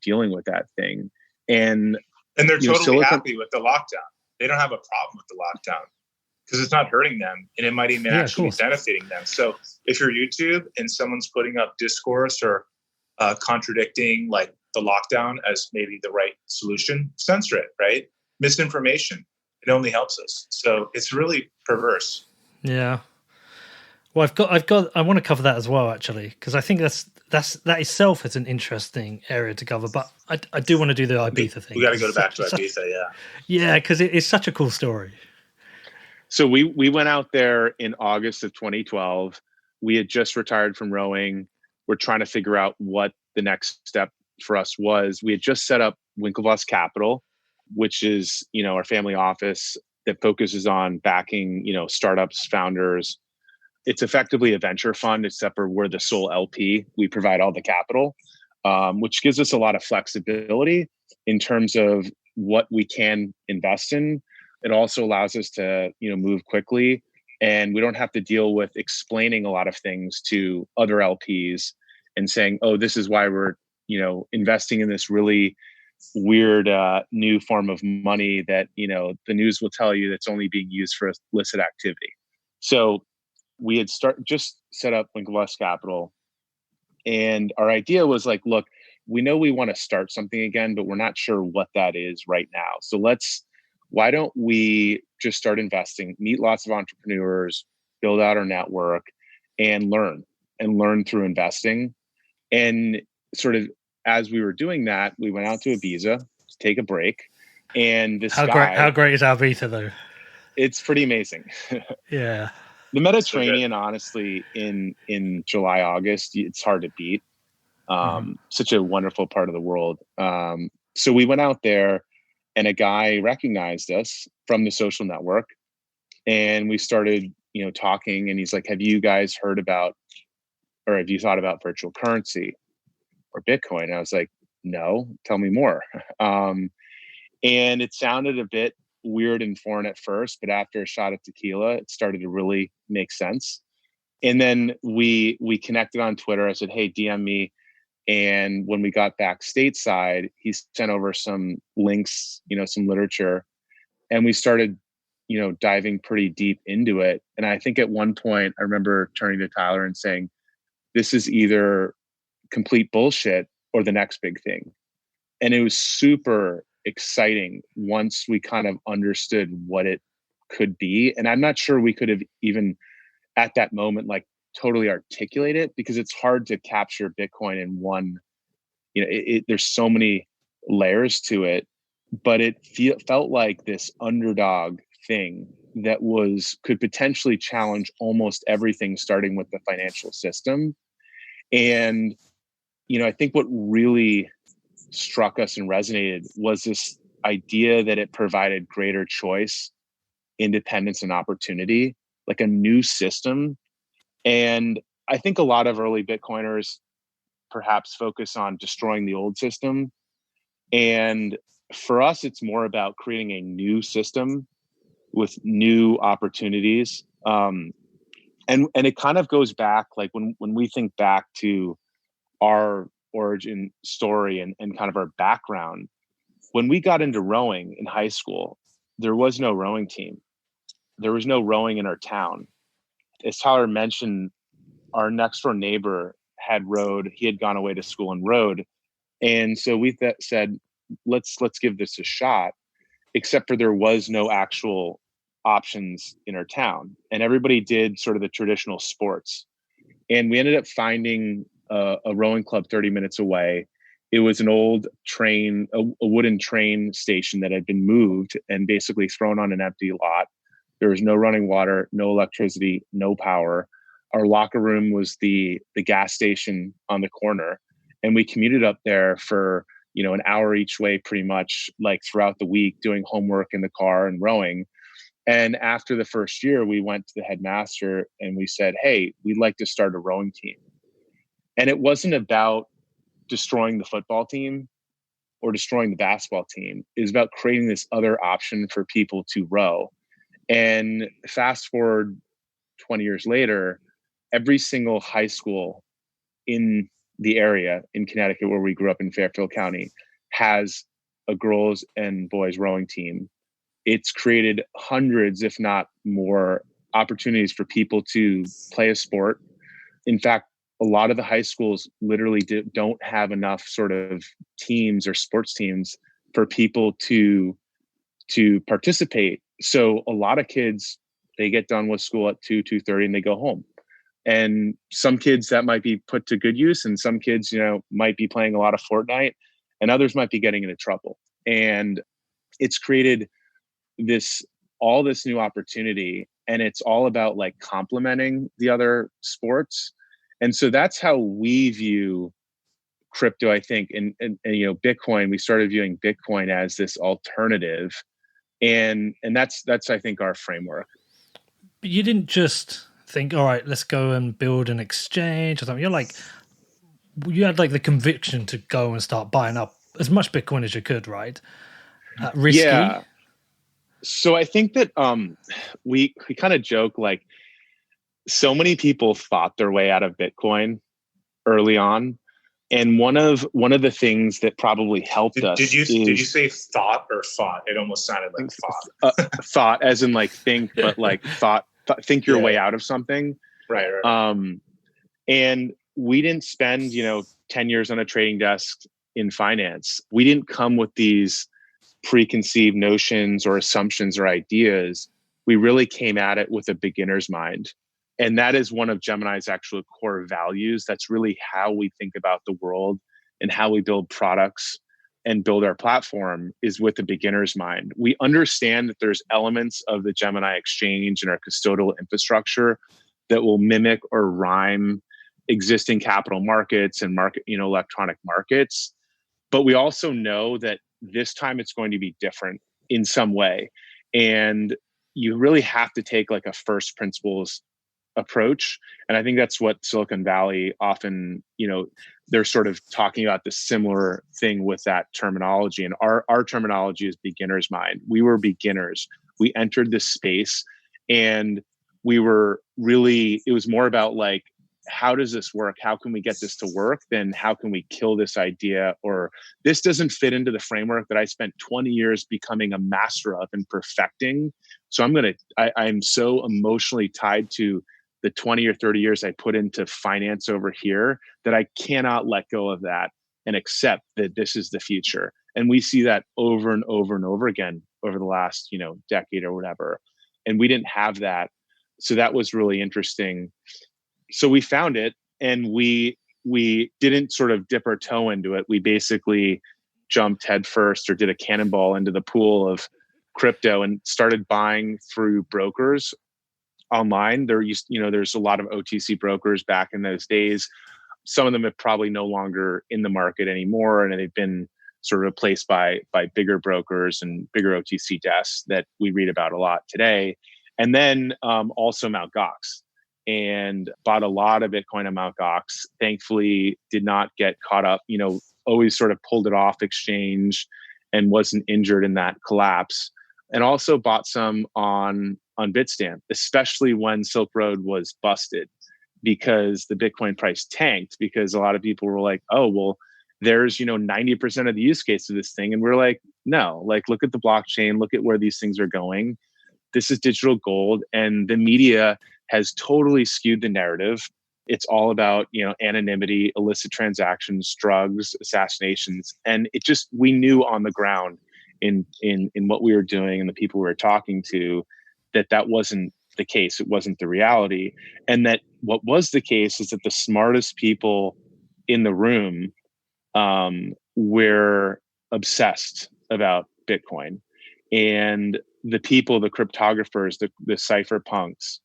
dealing with that thing? And they're totally happy with the lockdown. They don't have a problem with the lockdown because it's not hurting them, and it might even actually be benefiting them. So if you're YouTube and someone's putting up discourse or contradicting like the lockdown as maybe the right solution, censor it, right? Misinformation, it only helps us. So it's really perverse. Yeah. Well, I want to cover that as well, actually, because I think that itself is an interesting area to cover. But I do want to do the Ibiza thing. We got to go back to Ibiza, yeah. Yeah, because it's such a cool story. So we went out there in August of 2012. We had just retired from rowing. We're trying to figure out what the next step for us was. We had just set up Winklevoss Capital, which is our family office that focuses on backing startups, founders. It's effectively a venture fund, except for we're the sole LP. We provide all the capital, which gives us a lot of flexibility in terms of what we can invest in. It also allows us to, move quickly, and we don't have to deal with explaining a lot of things to other LPs and saying, "Oh, this is why we're, investing in this really weird new form of money that the news will tell you that's only being used for illicit activity." So we had just set up Winklevoss Capital, and our idea was like, look, we know we want to start something again, but we're not sure what that is right now. So why don't we just start investing, meet lots of entrepreneurs, build out our network, and learn through investing. And sort of as we were doing that, we went out to Ibiza to take a break. And how great is Ibiza though? It's pretty amazing. Yeah. The Mediterranean, honestly, in July, August, it's hard to beat. Such a wonderful part of the world. So we went out there, and a guy recognized us from the social network, and we started, talking. And he's like, "Have you guys heard about, or have you thought about virtual currency or Bitcoin?" And I was like, "No, tell me more." And it sounded a bit weird and foreign at first, but after a shot of tequila, it started to really make sense. And then we connected on Twitter. I said, "Hey, DM me." And when we got back stateside, he sent over some links, some literature, and we started, diving pretty deep into it. And I think at one point I remember turning to Tyler and saying, "This is either complete bullshit or the next big thing." And it was super exciting once we kind of understood what it could be. And I'm not sure we could have even at that moment like totally articulate it, because it's hard to capture Bitcoin in one, there's so many layers to it, but it felt like this underdog thing that could potentially challenge almost everything, starting with the financial system. And, I think what really struck us and resonated was this idea that it provided greater choice, independence, and opportunity, like a new system. And I think a lot of early Bitcoiners perhaps focus on destroying the old system. And for us, it's more about creating a new system with new opportunities. And it kind of goes back, like when we think back to our origin story and kind of our background, when we got into rowing in high school, there was no rowing team. There was no rowing in our town. As Tyler mentioned, our next door neighbor had rowed. He had gone away to school and rowed. And so we said, let's give this a shot, except for there was no actual options in our town. And everybody did sort of the traditional sports. And we ended up finding a rowing club 30 minutes away. It was an old train, a wooden train station that had been moved and basically thrown on an empty lot. There was no running water, no electricity, no power. Our locker room was the gas station on the corner. And we commuted up there for, an hour each way, pretty much, like throughout the week, doing homework in the car and rowing. And after the first year, we went to the headmaster and we said, hey, we'd like to start a rowing team. And it wasn't about destroying the football team or destroying the basketball team. It was about creating this other option for people to row. And fast forward 20 years later, every single high school in the area in Connecticut, where we grew up in Fairfield County, has a girls and boys rowing team. It's created hundreds, if not more, opportunities for people to play a sport. In fact, a lot of the high schools literally don't have enough sort of teams or sports teams for people to participate. So a lot of kids, they get done with school at 2:30 and they go home. And some kids that might be put to good use, and some kids, might be playing a lot of Fortnite, and others might be getting into trouble. And it's created all this new opportunity, and it's all about like complementing the other sports. And so that's how we view crypto, I think. And Bitcoin, we started viewing Bitcoin as this alternative. And that's I think our framework. But you didn't just think, all right, let's go and build an exchange or something. You had like the conviction to go and start buying up as much Bitcoin as you could, right? Risky. Yeah. So I think that we kind of joke, like, so many people fought their way out of Bitcoin early on. And one of the things that probably helped us. Did you say thought or fought? It almost sounded like fought. Thought, as in like think, but like think your way out of something. Right. And we didn't spend, 10 years on a trading desk in finance. We didn't come with these preconceived notions or assumptions or ideas. We really came at it with a beginner's mind. And that is one of Gemini's actual core values. That's really how we think about the world and how we build products and build our platform, is with a beginner's mind. We understand that there's elements of the Gemini exchange and our custodial infrastructure that will mimic or rhyme existing capital markets and electronic markets. But we also know that this time it's going to be different in some way. And you really have to take like a first principles approach. And I think that's what Silicon Valley often, they're sort of talking about the similar thing with that terminology. And our terminology is beginner's mind. We were beginners. We entered this space and it was more about like, how does this work? How can we get this to work? Then how can we kill this idea? Or this doesn't fit into the framework that I spent 20 years becoming a master of and perfecting. So I'm so emotionally tied to the 20 or 30 years I put into finance over here that I cannot let go of that and accept that this is the future. And we see that over and over and over again over the last, decade or whatever. And we didn't have that. So that was really interesting. So we found it, and we didn't sort of dip our toe into it. We basically jumped headfirst, or did a cannonball into the pool of crypto, and started buying through brokers online. There's a lot of OTC brokers back in those days. Some of them are probably no longer in the market anymore, and they've been sort of replaced by bigger brokers and bigger OTC desks that we read about a lot today. And then also Mt. Gox, and bought a lot of Bitcoin on Mt. Gox. Thankfully, did not get caught up, always sort of pulled it off exchange and wasn't injured in that collapse. And also bought some on Bitstamp, especially when Silk Road was busted, because the Bitcoin price tanked, because a lot of people were like, oh, well, there's, 90% of the use case of this thing. And we're like, no, like, look at the blockchain, look at where these things are going. This is digital gold. And the media has totally skewed the narrative. It's all about, anonymity, illicit transactions, drugs, assassinations. And it just, we knew on the ground in what we were doing and the people we were talking to, that wasn't the case. It wasn't the reality. And that what was the case is that the smartest people in the room were obsessed about Bitcoin. And the people, the cryptographers, the cypherpunks,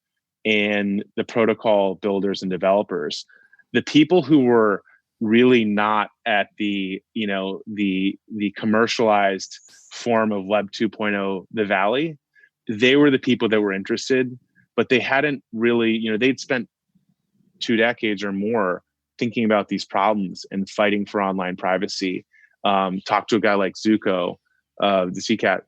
and the protocol builders and developers, the people who were really not at the commercialized form of Web 2.0, the Valley, they were the people that were interested, but they hadn't really, they'd spent 2 decades or more thinking about these problems and fighting for online privacy. Talk to a guy like Zuko, the Zcat,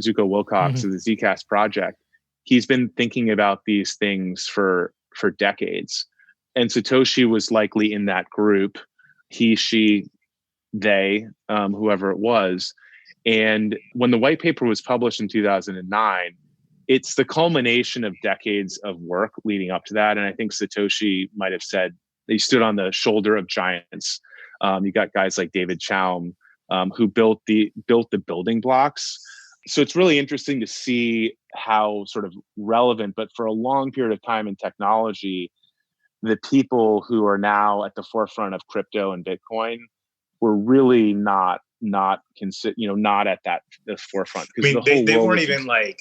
Zuko Wilcox of the Zcast project. He's been thinking about these things for decades. And Satoshi was likely in that group. He, she, they, whoever it was. And when the white paper was published in 2009, it's the culmination of decades of work leading up to that. And I think Satoshi might have said he stood on the shoulder of giants. You got guys like David Chaum, who built the building blocks. So it's really interesting to see how sort of relevant, but for a long period of time in technology, the people who are now at the forefront of crypto and Bitcoin were really not at the forefront. I mean, they weren't even like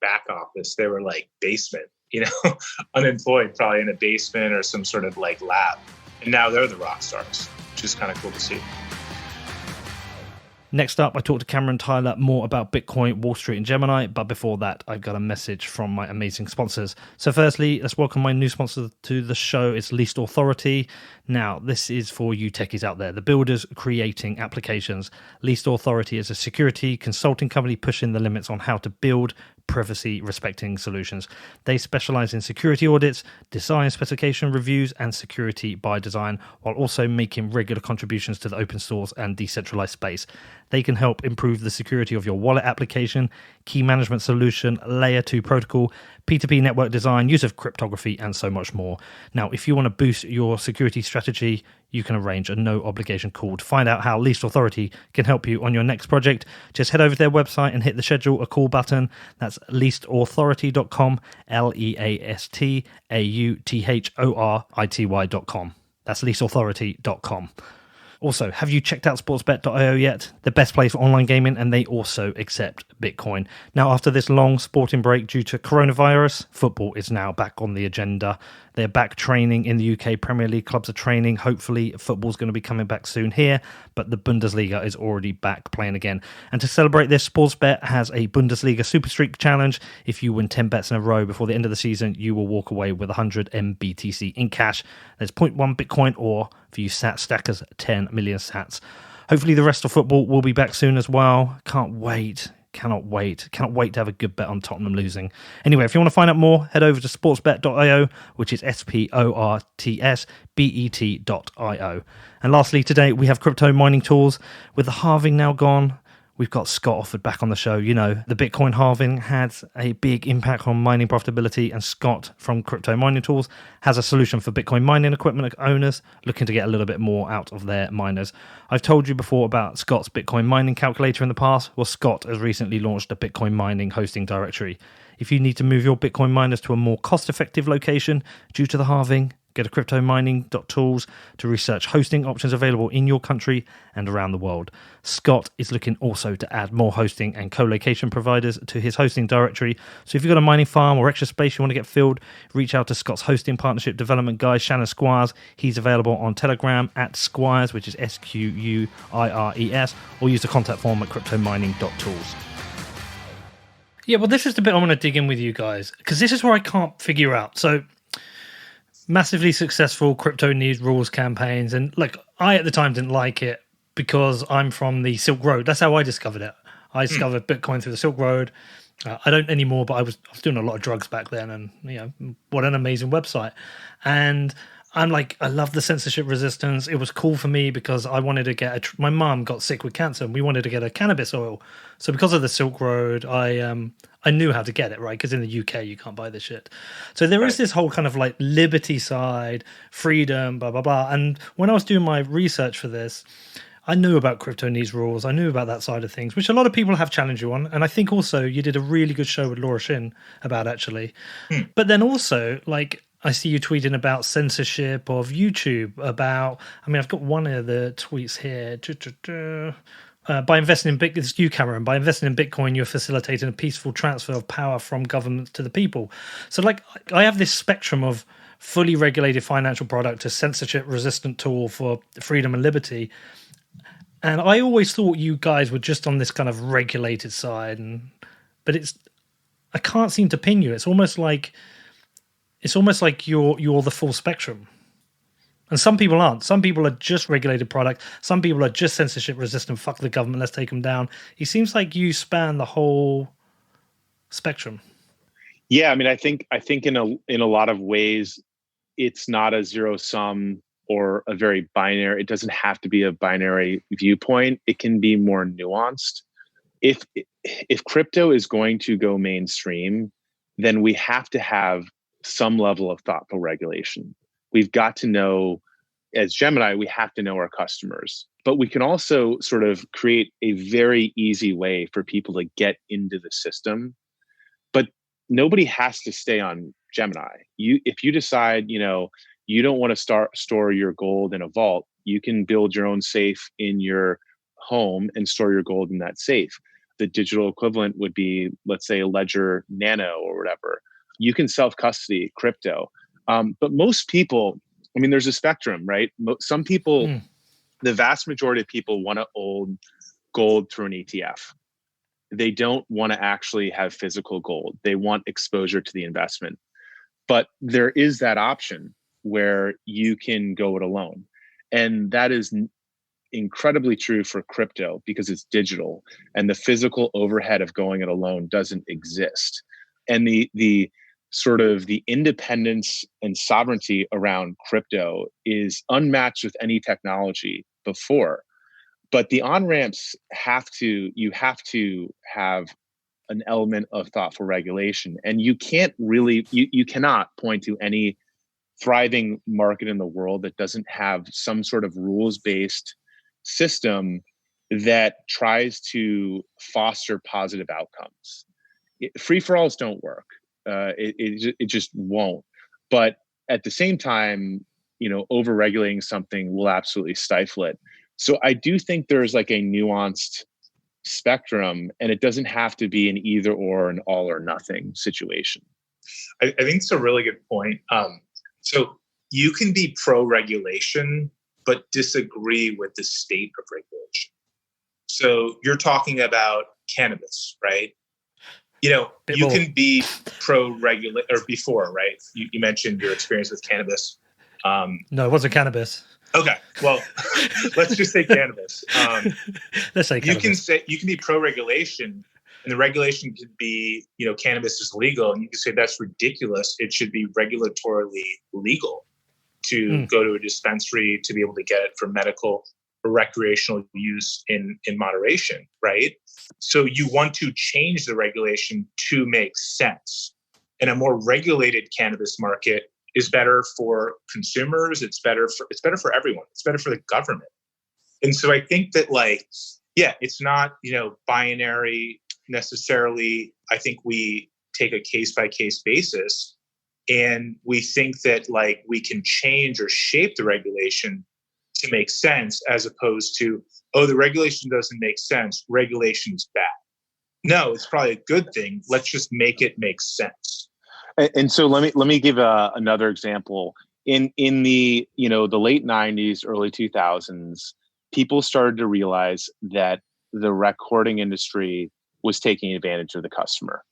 back office. They were like basement, unemployed, probably in a basement or some sort of like lab. And now they're the rock stars, which is kind of cool to see. Next up, I talked to Cameron Tyler more about Bitcoin, Wall Street, and Gemini. But before that, I've got a message from my amazing sponsors. So firstly, let's welcome my new sponsor to the show. It's Least Authority. Now, this is for you techies out there, the builders creating applications. Least Authority is a security consulting company pushing the limits on how to build privacy-respecting solutions. They specialize in security audits, design specification reviews, and security by design, while also making regular contributions to the open source and decentralized space. They can help improve the security of your wallet application, key management solution, layer 2 protocol, P2P network design, use of cryptography, and so much more. Now, if you want to boost your security strategy, you can arrange a no-obligation call to find out how Least Authority can help you on your next project. Just head over to their website and hit the schedule a call button. That's leastauthority.com, leastauthority.com. That's leastauthority.com. Also, have you checked out sportsbet.io yet? The best place for online gaming, and they also accept Bitcoin. Now, after this long sporting break due to coronavirus, football is now back on the agenda. They're back training in the UK Premier League. Clubs are training. Hopefully, football's going to be coming back soon here, but the Bundesliga is already back playing again. And to celebrate this, Sportsbet has a Bundesliga Super Streak challenge. If you win 10 bets in a row before the end of the season, you will walk away with 100 MBTC in cash. There's 0.1 Bitcoin, or for you sat stackers, 10 million sats. Hopefully, the rest of football will be back soon as well. Cannot wait to have a good bet on Tottenham losing. Anyway, if you want to find out more, head over to sportsbet.io, which is sportsbet.io. And lastly, today we have crypto mining tools. With the halving now gone, we've got Scott Offord back on the show. The Bitcoin halving had a big impact on mining profitability, and Scott from Crypto Mining Tools has a solution for Bitcoin mining equipment owners looking to get a little bit more out of their miners. I've told you before about Scott's Bitcoin mining calculator in the past. Well, Scott has recently launched a Bitcoin mining hosting directory. If you need to move your Bitcoin miners to a more cost-effective location due to the halving, go to cryptomining.tools to research hosting options available in your country and around the world. Scott is looking also to add more hosting and co-location providers to his hosting directory. So if you've got a mining farm or extra space you want to get filled, reach out to Scott's hosting partnership development guy, Shannon Squires. He's available on Telegram at Squires, which is SQUIRES, or use the contact form at cryptomining.tools. Yeah, well, this is the bit I want to dig in with you guys, because this is where I can't figure out. So, massively successful crypto news rules campaigns, and I at the time didn't like it. because I'm from the Silk Road. That's how I discovered it. I discovered Bitcoin through the Silk Road. I don't anymore, but I was doing a lot of drugs back then, and what an amazing website. And I'm like, I love the censorship resistance. It was cool for me because I wanted to get my mom got sick with cancer, and we wanted to get a cannabis oil. So because of the Silk Road, I knew how to get it, right? Because in the UK you can't buy this shit. So there is this whole kind of like liberty side, freedom, blah blah blah. And when I was doing my research for this, I knew about crypto needs rules. I knew about that side of things, which a lot of people have challenged you on. And I think also you did a really good show with Laura Shin about actually. But then also, like, I see you tweeting about censorship of YouTube, I've got one of the tweets here. By investing in Bitcoin, it's you, Cameron. By investing in Bitcoin, you're facilitating a peaceful transfer of power from governments to the people. So, like, I have this spectrum of fully regulated financial product to censorship-resistant tool for freedom and liberty. And I always thought you guys were just on this kind of regulated side, but I can't seem to pin you. It's almost like you're the full spectrum. And some people aren't. Some people are just regulated product. Some people are just censorship resistant. Fuck the government. Let's take them down. It seems like you span the whole spectrum. Yeah, I mean, I think in a lot of ways, it's not a zero sum or a very binary. It doesn't have to be a binary viewpoint. It can be more nuanced. If crypto is going to go mainstream, then we have to have some level of thoughtful regulation. We've got to know, as Gemini, we have to know our customers, but we can also sort of create a very easy way for people to get into the system. But nobody has to stay on Gemini. If you decide, you don't want to store your gold in a vault, you can build your own safe in your home and store your gold in that safe. The digital equivalent would be, let's say, a Ledger Nano or whatever. You can self-custody crypto. But most people, I mean, there's a spectrum, right? Some people, the vast majority of people want to hold gold through an ETF. They don't want to actually have physical gold. They want exposure to the investment. But there is that option where you can go it alone. And that is incredibly true for crypto because it's digital and the physical overhead of going it alone doesn't exist. And the sort of the independence and sovereignty around crypto is unmatched with any technology before. But the on-ramps you have to have an element of thoughtful regulation. And you can't really, you cannot point to any thriving market in the world that doesn't have some sort of rules-based system that tries to foster positive outcomes. Free-for-alls don't work. It just won't. But at the same time, over-regulating something will absolutely stifle it. So I do think there's like a nuanced spectrum, and it doesn't have to be an either or, an all or nothing situation. I think it's a really good point. So you can be pro-regulation, but disagree with the state of regulation. So you're talking about cannabis, right? You can be pro-regulate or before, right? You mentioned your experience with cannabis. No, it wasn't cannabis. Okay, well, let's just say cannabis. Let's say cannabis. You can be pro-regulation, and the regulation could be, cannabis is legal, and you can say that's ridiculous. It should be regulatorily legal to go to a dispensary to be able to get it for medical or recreational use in moderation, right? So you want to change the regulation to make sense. And a more regulated cannabis market is better for consumers. It's better for everyone. It's better for the government. And so I think that it's not, binary necessarily. I think we take a case by case basis and we think that we can change or shape the regulation to make sense, as opposed to, the regulation doesn't make sense, regulation is bad. No, it's probably a good thing. Let's just make it make sense. And so let me give another example. In the the late 90s, early 2000s, people started to realize that the recording industry was taking advantage of the customer.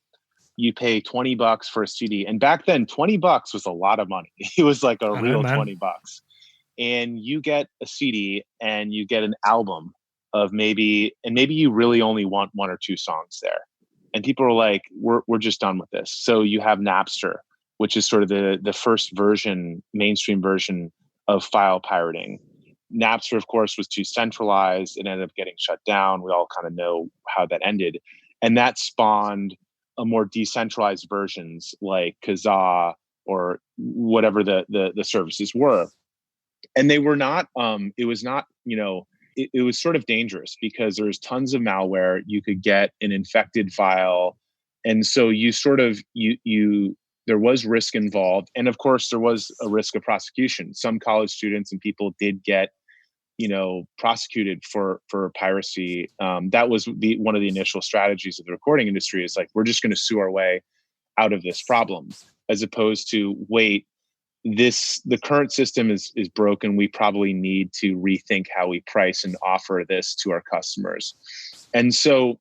You pay $20 for a CD, and back then $20 was a lot of money. It was like a real $20. and you get a CD and you get an album of maybe you really only want one or two songs there. And people are like, we're just done with this. So you have Napster, which is sort of the first version, mainstream version of file pirating. Napster, of course, was too centralized. It ended up getting shut down. We all kind of know how that ended. And that spawned a more decentralized versions like Kazaa or whatever the services were. And they were not, it was not, it was sort of dangerous because there's tons of malware. You could get an infected file. And so there was risk involved. And of course, there was a risk of prosecution. Some college students and people did get, prosecuted for piracy. That was one of the initial strategies of the recording industry is like, we're just going to sue our way out of this problem, as opposed to, wait, the current system is broken. We probably need to rethink how we price and offer this to our customers. And so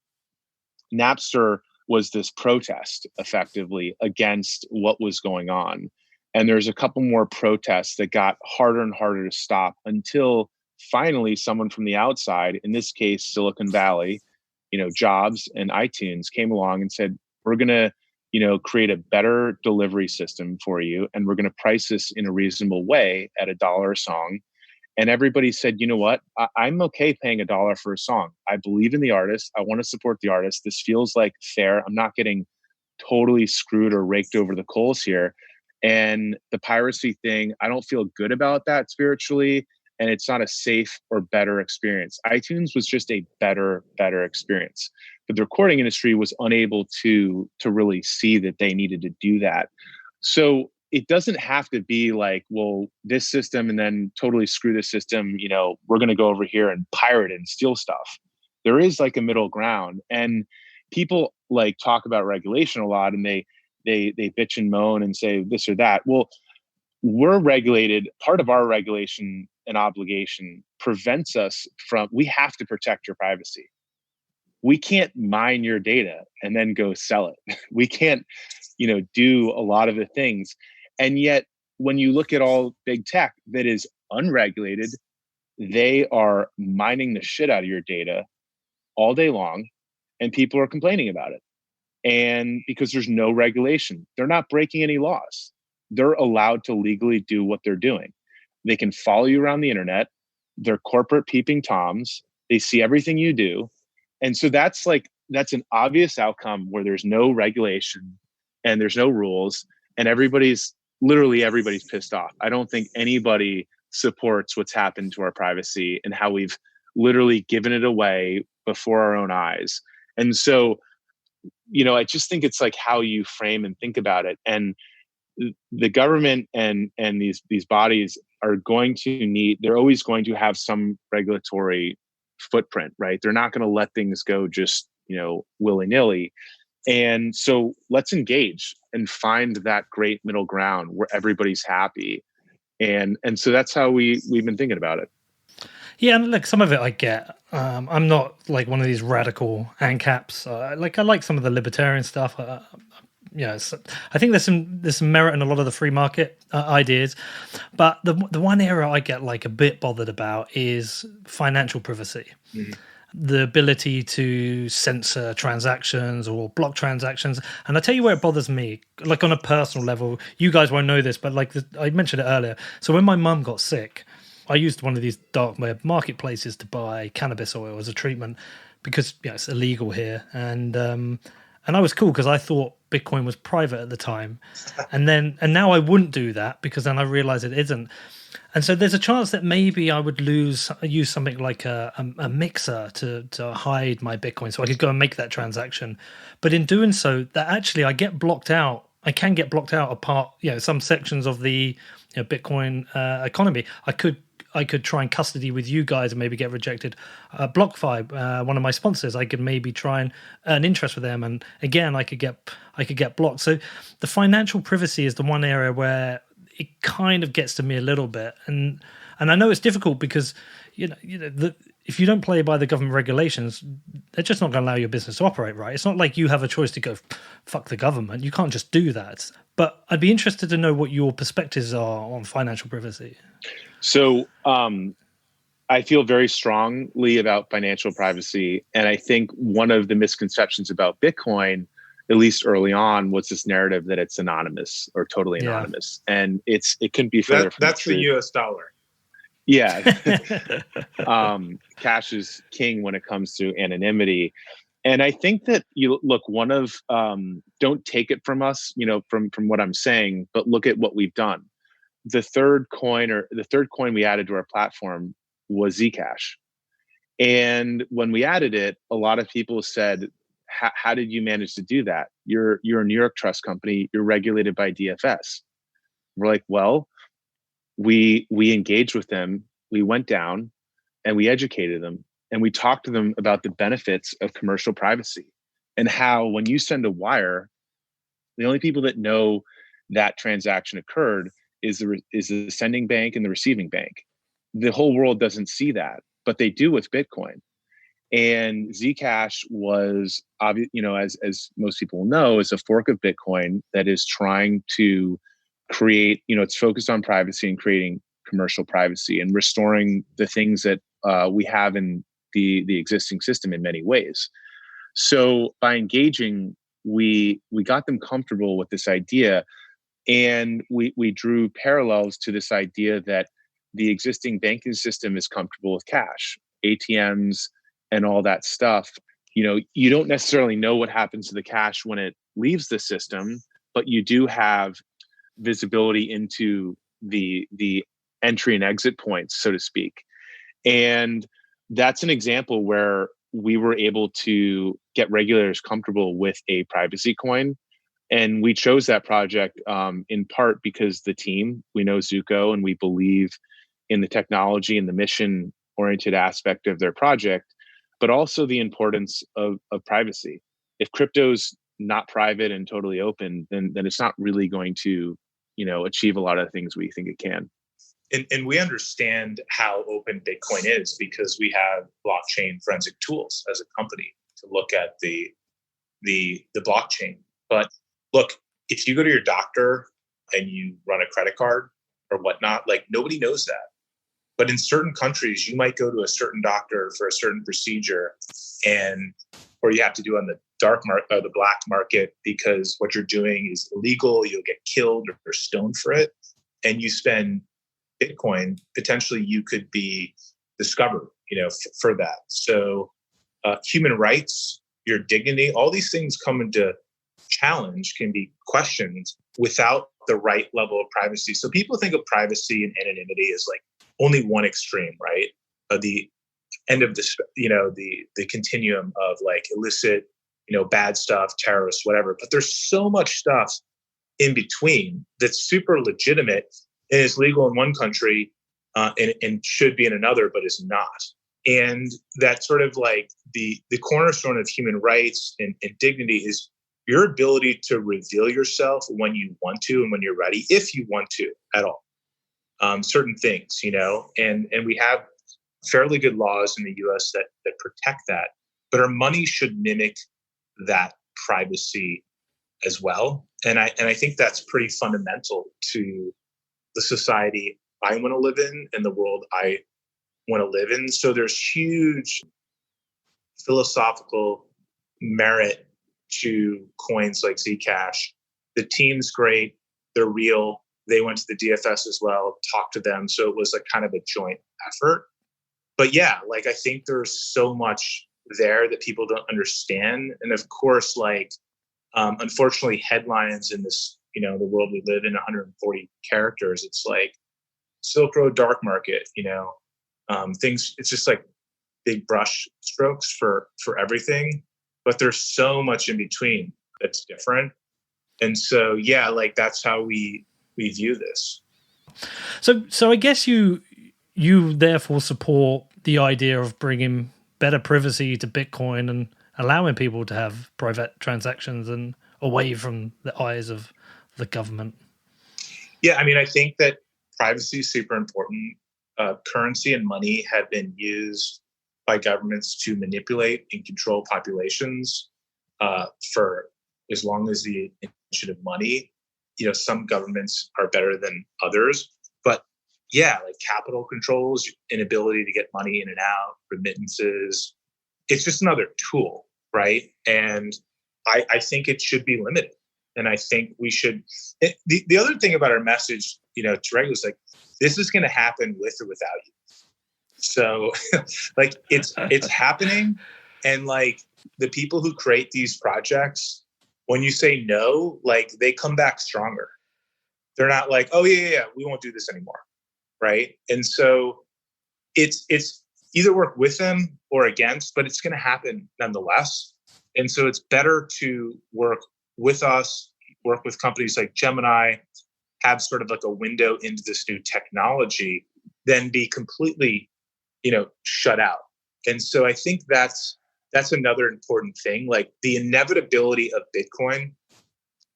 Napster was this protest effectively against what was going on. And there's a couple more protests that got harder and harder to stop until finally someone from the outside, in this case, Silicon Valley, Jobs and iTunes came along and said, we're going to, create a better delivery system for you. And we're going to price this in a reasonable way at $1 a song. And everybody said, you know what, I'm okay paying $1 for a song. I believe in the artist. I want to support the artist. This feels like fair. I'm not getting totally screwed or raked over the coals here. And the piracy thing, I don't feel good about that spiritually. And it's not a safe or better experience. iTunes was just a better experience. But the recording industry was unable to really see that they needed to do that. So it doesn't have to be like, well, this system and then totally screw this system. We're going to go over here and pirate and steal stuff. There is like a middle ground. And people like talk about regulation a lot, and they bitch and moan and say this or that. Well, we're regulated. Part of our regulation and obligation prevents us from, we have to protect your privacy. We can't mine your data and then go sell it. We can't, do a lot of the things. And yet when you look at all big tech that is unregulated, they are mining the shit out of your data all day long, and people are complaining about it. And because there's no regulation, they're not breaking any laws. They're allowed to legally do what they're doing. They can follow you around the internet. They're corporate peeping Toms. They see everything you do. And so that's an obvious outcome where there's no regulation and there's no rules, and everybody's pissed off. I don't think anybody supports what's happened to our privacy and how we've literally given it away before our own eyes. And so, I just think it's like how you frame and think about it. And the government and these bodies are going to need, they're always going to have some regulatory footprint, right? They're not going to let things go just, willy-nilly. And so let's engage and find that great middle ground where everybody's happy. And so that's how we've been thinking about it. Yeah, and look, some of it I get. I'm not like one of these radical ANCAPs. I like some of the libertarian stuff. I think there's some merit in a lot of the free market ideas, but the one area I get like a bit bothered about is financial privacy. Mm-hmm. The ability to censor transactions or block transactions. And I tell you where it bothers me, like on a personal level. You guys won't know this, but I mentioned it earlier. So when my mum got sick, I used one of these dark web marketplaces to buy cannabis oil as a treatment because it's illegal here. And I was cool because I thought Bitcoin was private at the time. And now I wouldn't do that because then I realized it isn't. And so there's a chance that maybe I would use something like a mixer to hide my Bitcoin so I could go and make that transaction. But in doing so, that actually I get blocked out. I can get blocked out apart, some sections of the Bitcoin economy. I could try and custody with you guys and maybe get rejected. BlockFi, one of my sponsors, I could maybe try and earn interest with them, and again I could get blocked. So the financial privacy is the one area where it kind of gets to me a little bit, and I know it's difficult because if you don't play by the government regulations, they're just not going to allow your business to operate right. It's not like you have a choice to go fuck the government. You can't just do that. But I'd be interested to know what your perspectives are on financial privacy. So I feel very strongly about financial privacy. And I think one of the misconceptions about Bitcoin, at least early on, was this narrative that it's anonymous or totally anonymous. And it couldn't be further from that's the US dollar. Yeah. Cash is king when it comes to anonymity. And I think that don't take it from us, from what I'm saying, but look at what we've done. The third coin we added to our platform was Zcash. And when we added it, a lot of people said, how did you manage to do that? You're a New York trust company. You're regulated by DFS. We're like, well, we engaged with them. We went down and we educated them. And we talked to them about the benefits of commercial privacy and how when you send a wire, the only people that know that transaction occurred is the sending bank and the receiving bank. The whole world doesn't see that, but they do with Bitcoin. And Zcash was, as most people know, is a fork of Bitcoin that is trying to create, it's focused on privacy and creating commercial privacy and restoring the things that we have in the existing system in many ways. So by engaging, we got them comfortable with this idea, and we drew parallels to this idea that the existing banking system is comfortable with cash, ATMs, and all that stuff. You don't necessarily know what happens to the cash when it leaves the system, but you do have visibility into the entry and exit points, so to speak. And that's an example where we were able to get regulators comfortable with a privacy coin. And we chose that project in part because the team, we know Zuko, and we believe in the technology and the mission-oriented aspect of their project, but also the importance of privacy. If crypto's not private and totally open, then it's not really going to, achieve a lot of things we think it can. And we understand how open Bitcoin is because we have blockchain forensic tools as a company to look at the blockchain. But look, if you go to your doctor and you run a credit card or whatnot, like nobody knows that. But in certain countries, you might go to a certain doctor for a certain procedure, or you have to do on the the black market because what you're doing is illegal. You'll get killed or stoned for it, and you spend Bitcoin. Potentially, you could be discovered, for that. So, human rights, your dignity, all these things come into challenge, can be questioned without the right level of privacy. So people think of privacy and anonymity as like only one extreme, right? The end of this, the continuum of like illicit, bad stuff, terrorists, whatever. But there's so much stuff in between that's super legitimate and is legal in one country and should be in another, but is not. And that's sort of like the cornerstone of human rights and dignity is your ability to reveal yourself when you want to and when you're ready, if you want to at all. Certain things, and we have fairly good laws in the US that protect that, but our money should mimic that privacy as well. And I think that's pretty fundamental to the society I want to live in and the world I want to live in. So there's huge philosophical merit to coins like Zcash. The team's great. They're real. They went to the DFS as well, talked to them. So it was like kind of a joint effort. But yeah, like I think there's so much there that people don't understand. And of course, unfortunately, headlines in this, the world we live in, 140 characters, it's like Silk Road dark market, things, it's just like big brush strokes for everything. But there's so much in between that's different. And so, yeah, like that's how we view this. So I guess you therefore support the idea of bringing better privacy to Bitcoin and allowing people to have private transactions and away from the eyes of the government. Yeah, I mean, I think that privacy is super important. Currency and money have been used by governments to manipulate and control populations for as long as the invention of money. some governments are better than others, but yeah, like capital controls, inability to get money in and out, remittances, it's just another tool, right? And I think it should be limited. And I think we should, the other thing about our message, to regulators, like, this is going to happen with or without you. So like it's happening. And like the people who create these projects, when you say no, like they come back stronger. They're not like, oh yeah, we won't do this anymore. Right. And so it's either work with them or against, but it's going to happen nonetheless. And so it's better to work with us, work with companies like Gemini, have sort of like a window into this new technology, than be completely, shut out. And so I think that's another important thing. Like the inevitability of Bitcoin,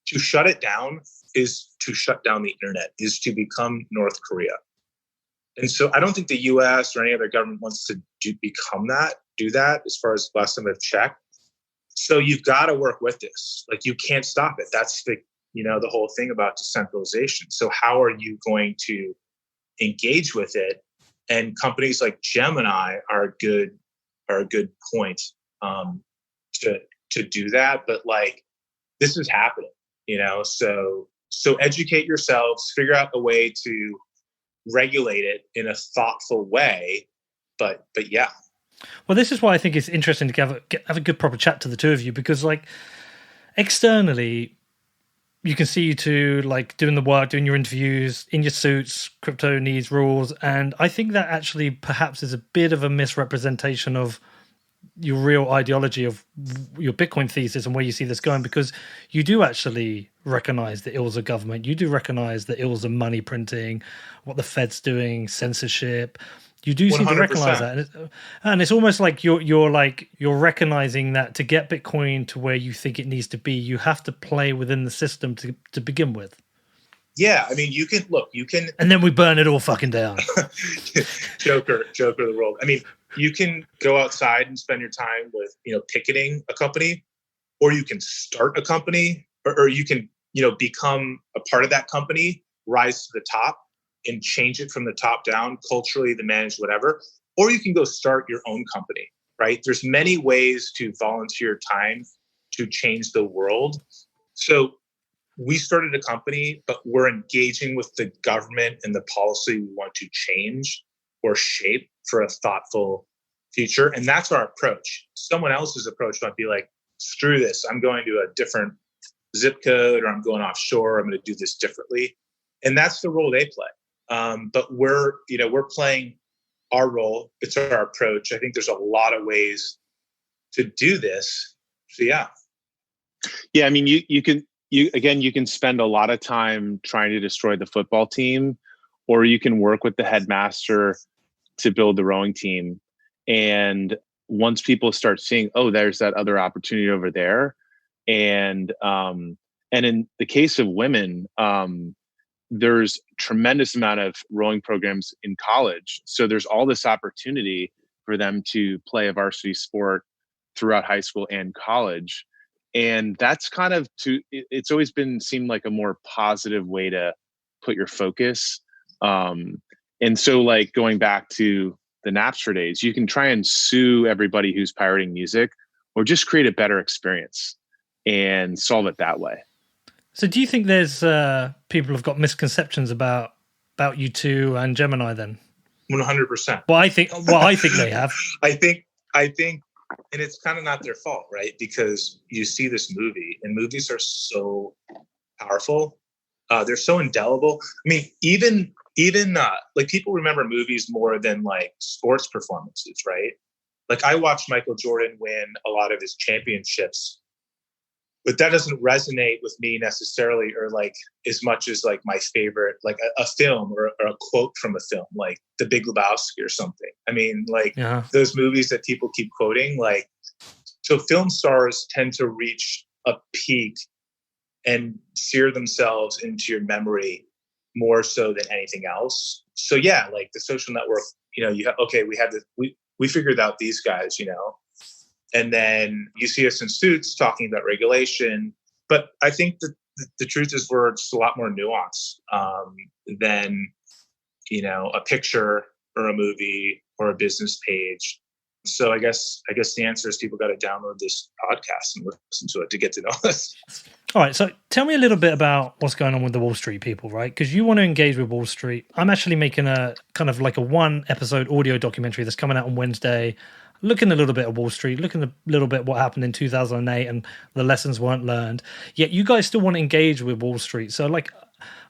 to shut it down is to shut down the internet, is to become North Korea. And so I don't think the US or any other government wants to do that as far as last time I've checked. So you've got to work with this. Like you can't stop it. That's the whole thing about decentralization. So how are you going to engage with it? And companies like Gemini are a good point to do that. But like this is happening, So educate yourselves, figure out a way to regulate it in a thoughtful way. But yeah. Well, this is why I think it's interesting to have a good proper chat to the two of you, because like externally, you can see you two like doing the work, doing your interviews in your suits, crypto needs rules. And I think that actually perhaps is a bit of a misrepresentation of your real ideology of your Bitcoin thesis and where you see this going, because you do actually recognize the ills of government. You do recognize the ills of money printing, what the Fed's doing, censorship. You do seem 100%. To recognize that, and it's almost like you're recognizing that to get Bitcoin to where you think it needs to be, you have to play within the system to begin with. Yeah, I mean, you can, and then we burn it all fucking down. Joker of the world. I mean, you can go outside and spend your time with picketing a company, or you can start a company, or you can become a part of that company, rise to the top, and change it from the top down, culturally, the managed, whatever. Or you can go start your own company, right? There's many ways to volunteer time to change the world. So we started a company, but we're engaging with the government and the policy we want to change or shape for a thoughtful future. And that's our approach. Someone else's approach might be like, screw this, I'm going to a different zip code, or I'm going offshore, I'm going to do this differently. And that's the role they play. But we're playing our role. It's our approach. I think there's a lot of ways to do this. So yeah. Yeah. I mean, you can spend a lot of time trying to destroy the football team, or you can work with the headmaster to build the rowing team. And once people start seeing, oh, there's that other opportunity over there. And in the case of women, there's tremendous amount of rowing programs in college. So there's all this opportunity for them to play a varsity sport throughout high school and college. And that's kind of it's always seemed like a more positive way to put your focus. And so like going back to the Napster days, you can try and sue everybody who's pirating music, or just create a better experience and solve it that way. So do you think there's people have got misconceptions about you two and Gemini then? 100%. Well, I think they have. I think, and it's kind of not their fault, right? Because you see this movie, and movies are so powerful. They're so indelible. I mean, even like people remember movies more than like sports performances, right? Like I watched Michael Jordan win a lot of his championships, but that doesn't resonate with me necessarily, or like as much as like my favorite, like a film or a quote from a film, like The Big Lebowski or something. I mean, like those movies that people keep quoting, like, so film stars tend to reach a peak and sear themselves into your memory more so than anything else. So yeah, like The Social Network, we figured out these guys, and then you see us in suits talking about regulation. But I think that the truth is we're just a lot more nuanced than, a picture or a movie or a business page. So I guess the answer is people got to download this podcast and listen to it to get to know us. All right, so tell me a little bit about what's going on with the Wall Street people, right? Because you want to engage with Wall Street. I'm actually making a kind of like a 1-episode audio documentary that's coming out on Wednesday, looking a little bit at Wall Street, looking a little bit what happened in 2008 and the lessons weren't learned. Yet you guys still want to engage with Wall Street. So like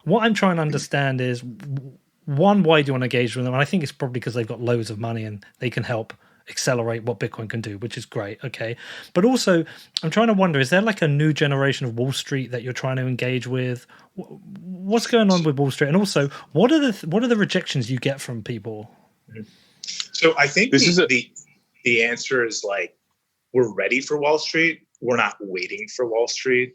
what I'm trying to understand is, one, why do you want to engage with them? And I think it's probably because they've got loads of money and they can help accelerate what Bitcoin can do, which is great. Okay. But also I'm trying to wonder, is there like a new generation of Wall Street that you're trying to engage with? What's going on with Wall Street? And also what are the rejections you get from people? So I think the answer is like, we're ready for Wall Street. We're not waiting for Wall Street.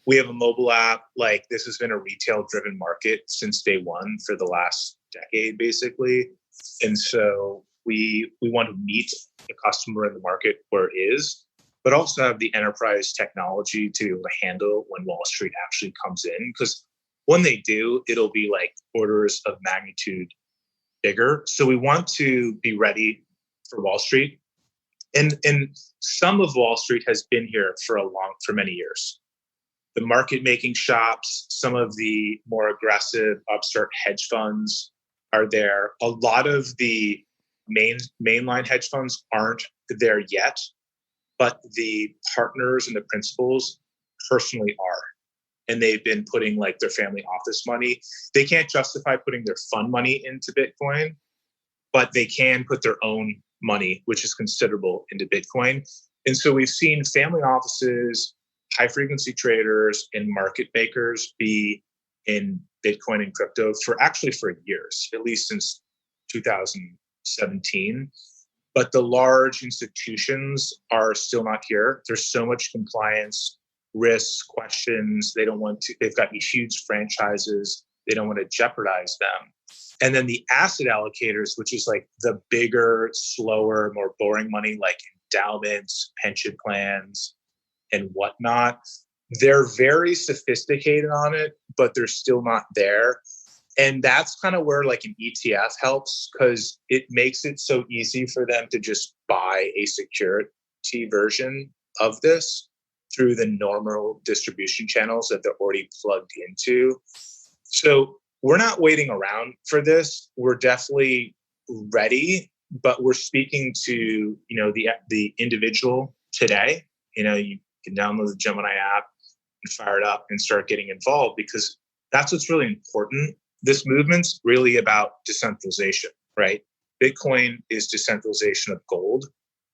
We have a mobile app. Like, this has been a retail driven market since day one for the last decade, basically. And so we want to meet the customer in the market where it is, but also have the enterprise technology to be able to handle when Wall Street actually comes in. Because when they do, it'll be like orders of magnitude bigger. So we want to be ready for Wall Street. And some of Wall Street has been here for many years. The market making shops, some of the more aggressive upstart hedge funds are there. A lot of the mainline hedge funds aren't there yet, but the partners and the principals personally are. And they've been putting like their family office money. They can't justify putting their fund money into Bitcoin, but they can put their own money, which is considerable, into Bitcoin. And so we've seen family offices, high frequency traders, and market makers be in Bitcoin and crypto for years, at least since 2017. But the large institutions are still not here. There's so much compliance, risks, questions. They've got these huge franchises. They don't want to jeopardize them. And then the asset allocators, which is like the bigger, slower, more boring money, like endowments, pension plans, and whatnot, they're very sophisticated on it, but they're still not there. And that's kind of where like an ETF helps, because it makes it so easy for them to just buy a security version of this through the normal distribution channels that they're already plugged into. So we're not waiting around for this. We're definitely ready, but we're speaking to, the individual today. You can download the Gemini app and fire it up and start getting involved, because that's what's really important. This movement's really about decentralization, right? Bitcoin is decentralization of gold,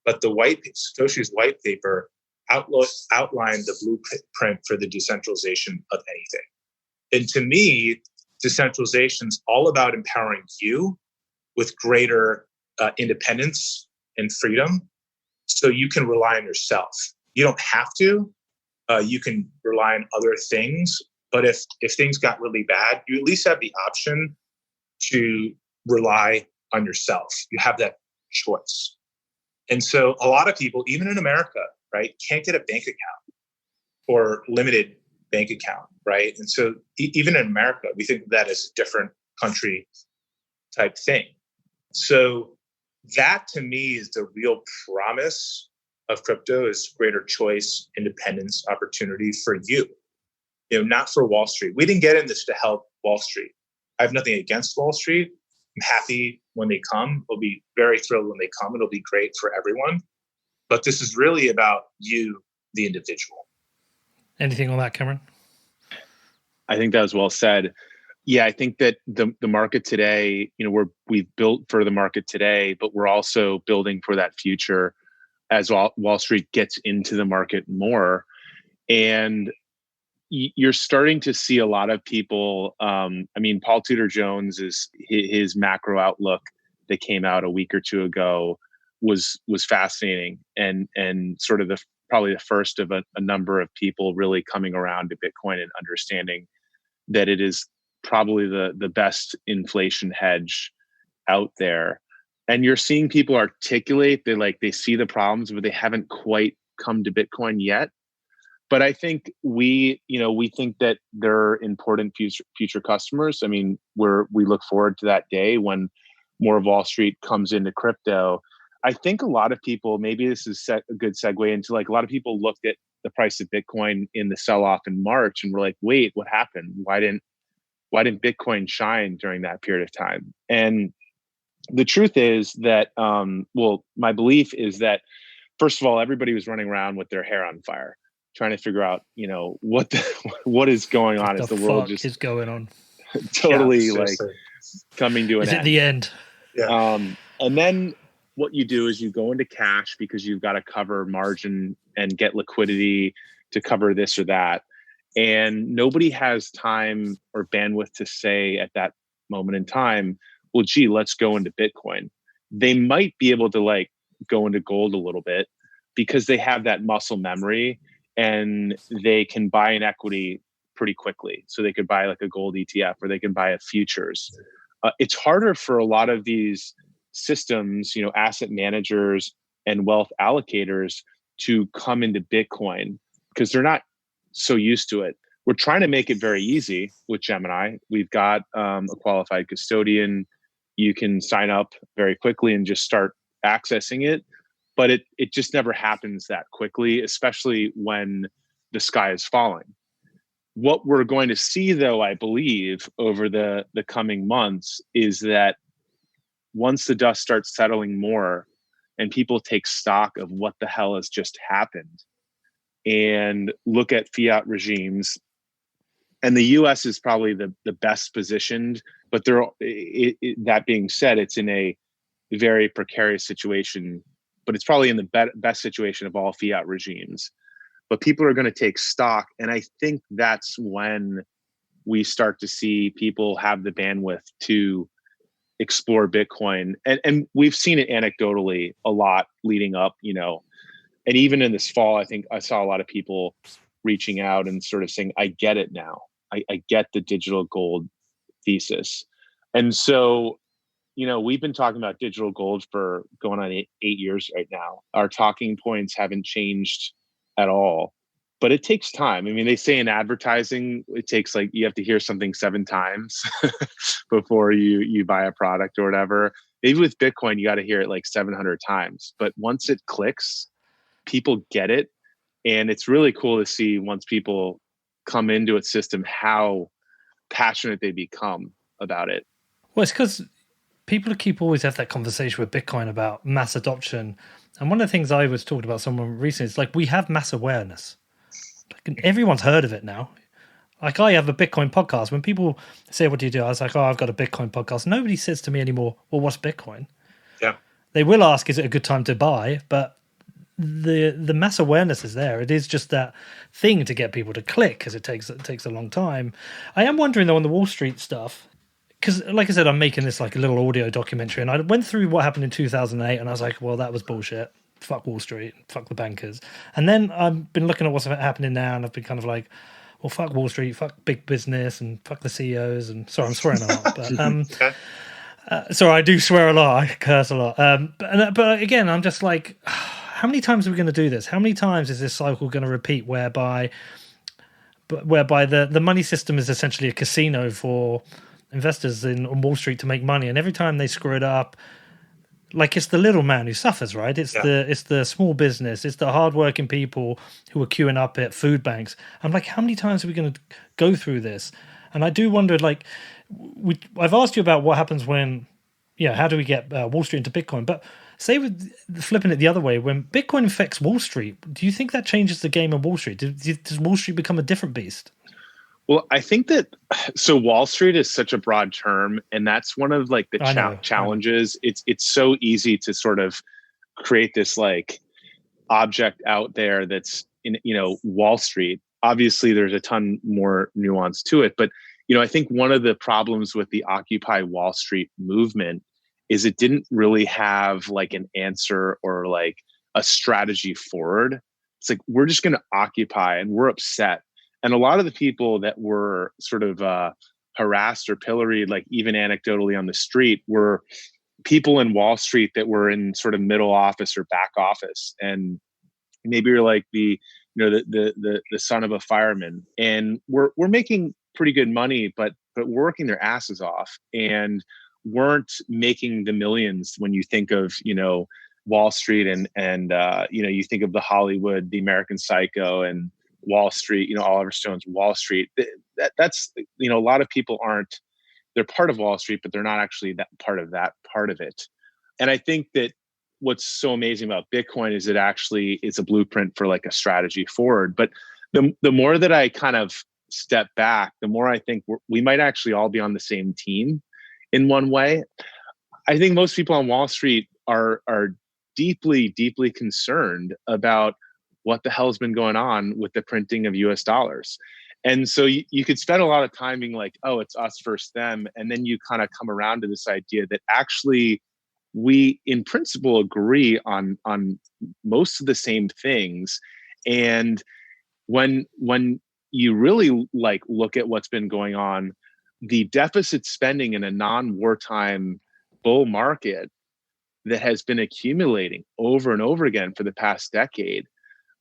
but Satoshi's white paper outlined the blueprint for the decentralization of anything. And to me, decentralization is all about empowering you with greater independence and freedom, so you can rely on yourself. You don't have to. You can rely on other things. But if things got really bad, you at least have the option to rely on yourself. You have that choice. And so a lot of people, even in America, right, can't get a bank account or limited bank account, right? And so even in America, we think of that as a different country type thing. So that to me is the real promise of crypto, is greater choice, independence, opportunity for you. Not for Wall Street. We didn't get in this to help Wall Street. I have nothing against Wall Street. I'm happy when they come. We'll be very thrilled when they come. It'll be great for everyone. But this is really about you, the individual. Anything on that, Cameron? I think that was well said. Yeah, I think that the market today, we've built for the market today, but we're also building for that future as Wall Street gets into the market more. And you're starting to see a lot of people. Paul Tudor Jones is his macro outlook that came out a week or two ago was fascinating, and sort of probably the first of a number of people really coming around to Bitcoin and understanding that it is probably the best inflation hedge out there. And you're seeing people articulate they see the problems, but they haven't quite come to Bitcoin yet. But I think we think that they're important future customers. I mean, we look forward to that day when more of Wall Street comes into crypto. I think a lot of people, maybe this is a good segue into, like, a lot of people looked at the price of Bitcoin in the sell-off in March and were like, wait, what happened? Why didn't Bitcoin shine during that period of time? And the truth is that, my belief is that, first of all, everybody was running around with their hair on fire, trying to figure out, what is going on. Is the world just is going on? Totally coming to an end? Is it end? the end? Yeah. And then what you do is you go into cash because you've got to cover margin and get liquidity to cover this or that. And nobody has time or bandwidth to say at that moment in time, well, gee, let's go into Bitcoin. They might be able to go into gold a little bit because they have that muscle memory and they can buy an equity pretty quickly. So they could buy like a gold ETF or they can buy a futures. It's harder for a lot of these systems, asset managers and wealth allocators to come into Bitcoin because they're not so used to it. We're trying to make it very easy with Gemini. We've got a qualified custodian. You can sign up very quickly and just start accessing it. But it just never happens that quickly, especially when the sky is falling. What we're going to see, though, I believe, over the coming months is that once the dust starts settling more and people take stock of what the hell has just happened and look at fiat regimes, and the US is probably the best positioned, but that being said, it's in a very precarious situation, but it's probably in the best situation of all fiat regimes. But people are going to take stock. And I think that's when we start to see people have the bandwidth to explore Bitcoin. And we've seen it anecdotally a lot leading up, and even in this fall, I think I saw a lot of people reaching out and sort of saying, I get it now. I get the digital gold thesis. And so, we've been talking about digital gold for going on 8 years right now. Our talking points haven't changed at all, but it takes time. I mean, they say in advertising, it takes you have to hear something 7 times before you buy a product or whatever. Maybe with Bitcoin, you got to hear it 700 times. But once it clicks, people get it. And it's really cool to see once people come into its system, how passionate they become about it. Well, it's because people always have that conversation with Bitcoin about mass adoption. And one of the things I was talking about someone recently is we have mass awareness. Everyone's heard of it now. I have a Bitcoin podcast. When people say, what do you do? I was like, oh, I've got a Bitcoin podcast. Nobody says to me anymore, well, what's Bitcoin? Yeah. They will ask, is it a good time to buy? But the mass awareness is there. It is just that thing to get people to click because it takes a long time. I am wondering, though, on the Wall Street stuff, because like I said, I'm making this a little audio documentary, and I went through what happened in 2008, and I was like, well, that was bullshit. Fuck Wall Street, fuck the bankers. And then I've been looking at what's happening now, and I've been kind of like, well, fuck Wall Street, fuck big business, and fuck the CEOs. And sorry, I'm swearing a lot, but sorry, I do swear a lot. I curse a lot. But again, I'm just like, how many times are we going to do this? How many times is this cycle going to repeat whereby the money system is essentially a casino for investors on Wall Street to make money, and every time they screw it up, it's the little man who suffers, right? It's the small business, it's the hardworking people who are queuing up at food banks. I'm like, how many times are we going to go through this? And I do wonder, I've asked you about what happens when, how do we get Wall Street into Bitcoin? But say with flipping it the other way, when Bitcoin affects Wall Street, do you think that changes the game of Wall Street? Does Wall Street become a different beast? Well, I think that, so Wall Street is such a broad term, and that's one of the challenges. It's so easy to sort of create this object out there that's in, Wall Street. Obviously, there's a ton more nuance to it, but I think one of the problems with the Occupy Wall Street movement is it didn't really have an answer or a strategy forward. It's we're just going to occupy, and we're upset. And a lot of the people that were sort of harassed or pilloried, even anecdotally on the street, were people in Wall Street that were in sort of middle office or back office. And maybe you're the the son of a fireman, and we're making pretty good money, but working their asses off, and weren't making the millions when you think of, Wall Street and you think of the Hollywood, the American Psycho, and Wall Street, Oliver Stone's Wall Street. That's a lot of people aren't, they're part of Wall Street, but they're not actually that part of it. And I think that what's so amazing about Bitcoin is it actually is a blueprint for like a strategy forward. But the more that I kind of step back, the more I think we might actually all be on the same team in one way. I think most people on Wall Street are deeply, deeply concerned about what the hell's been going on with the printing of US dollars. And so you could spend a lot of time being like, oh, it's us versus them. And then you kind of come around to this idea that actually we in principle agree on most of the same things. And when you really like look at what's been going on, the deficit spending in a non-wartime bull market that has been accumulating over and over again for the past decade,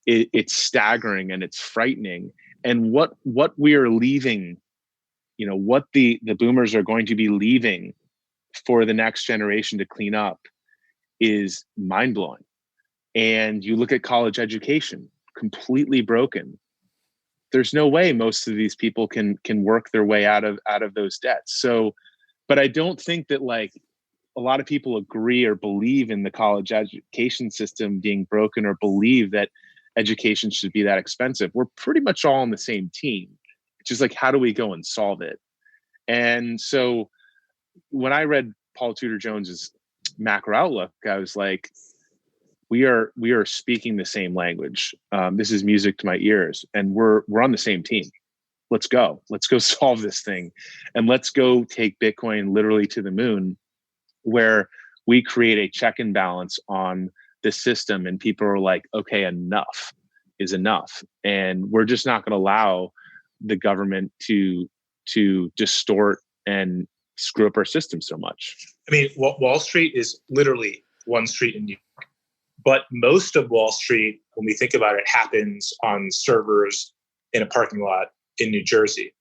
it's staggering and it's frightening. And what we are leaving, what the boomers are going to be leaving for the next generation to clean up is mind-blowing. And you look at college education, completely broken. There's no way most of these people can work their way out of those debts. So, but I don't think that like a lot of people agree or believe in the college education system being broken, or believe that education should be that expensive. We're pretty much all on the same team. It's just like, how do we go and solve it? And so when I read Paul Tudor Jones's Macro Outlook, I was like, we are speaking the same language. This is music to my ears, and we're on the same team. Let's go solve this thing, and let's go take Bitcoin literally to the moon, where we create a check and balance on the system, and people are like, okay, enough is enough, and we're just not going to allow the government to distort and screw up our system so much. I mean, Wall Street is literally one street in New York, but most of Wall Street, when we think about it, happens on servers in a parking lot in New Jersey.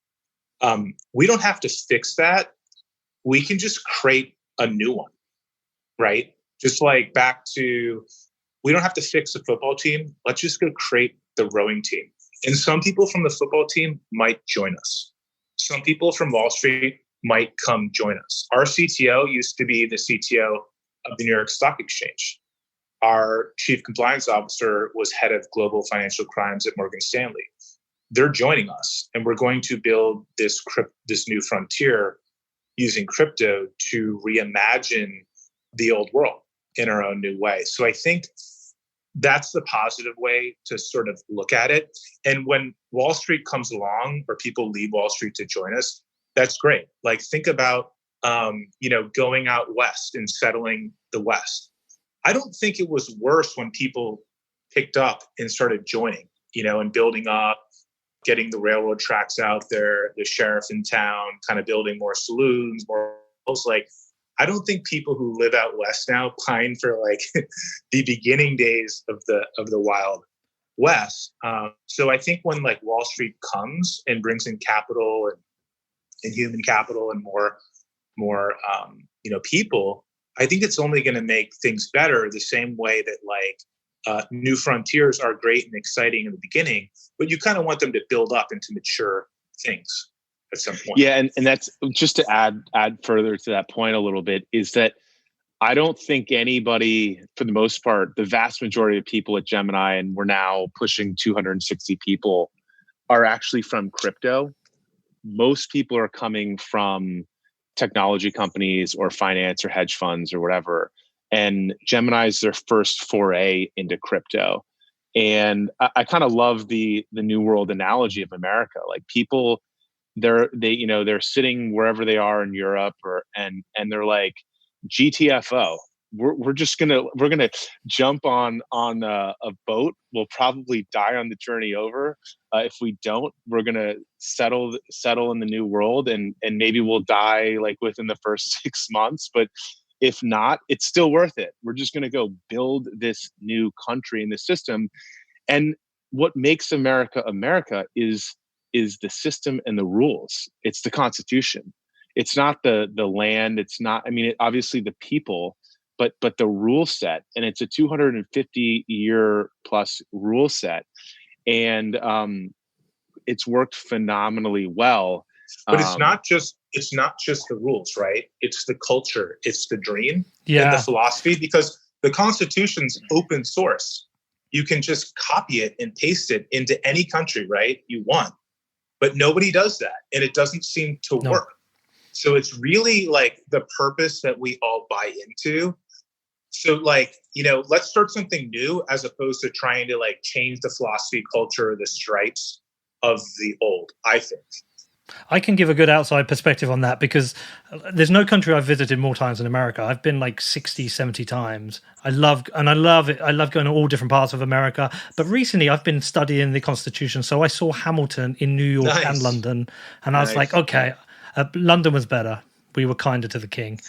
We don't have to fix that. We can just create a new one, right? Just like back to, we don't have to fix a football team. Let's just go create the rowing team. And some people from the football team might join us. Some people from Wall Street might come join us. Our CTO used to be the CTO of the New York Stock Exchange. Our chief compliance officer was head of global financial crimes at Morgan Stanley. They're joining us, and we're going to build this new frontier using crypto to reimagine the old world in our own new way. So I think that's the positive way to sort of look at it. And when Wall Street comes along, or people leave Wall Street to join us, that's great. Like, think about, going out west and settling the West. I don't think it was worse when people picked up and started joining, and building up, getting the railroad tracks out there, the sheriff in town, kind of building more saloons, more. Like, I don't think people who live out west now pine for like the beginning days of the Wild West. So I think when like Wall Street comes and brings in capital and human capital and more people, I think it's only going to make things better. The same way that like new frontiers are great and exciting in the beginning, but you kind of want them to build up into mature things at some point. Yeah, and that's just to add further to that point a little bit, is that I don't think anybody, for the most part, the vast majority of people at Gemini, and we're now pushing 260 people, are actually from crypto. Most people are coming from technology companies or finance or hedge funds or whatever. And Gemini is their first foray into crypto. And I kind of love the New World analogy of America. Like, people, they're sitting wherever they are in Europe, and they're like, GTFO. We're gonna jump on a boat. We'll probably die on the journey over. If we don't, we're gonna settle in the new world, and maybe we'll die like within the first 6 months. But if not, it's still worth it. We're just gonna go build this new country in the system. And what makes America America is the system and the rules. It's the Constitution. It's not the land. It's not. I mean, obviously the people, but the rule set, and it's a 250-year plus rule set, and it's worked phenomenally well. But it's not just the rules, right? It's the culture, it's the dream, Yeah. and the philosophy, because the Constitution's open source. You can just copy it and paste it into any country, right? You want. But nobody does that, and it doesn't seem to work. So it's really like the purpose that we all buy into. So like, let's start something new as opposed to trying to like change the philosophy, culture, or the stripes of the old, I think. I can give a good outside perspective on that because there's no country I've visited more times than America. I've been like 60, 70 times. I love it. I love going to all different parts of America. But recently I've been studying the Constitution. So I saw Hamilton in New York and London. And I was like, okay, London was better. We were kinder to the king.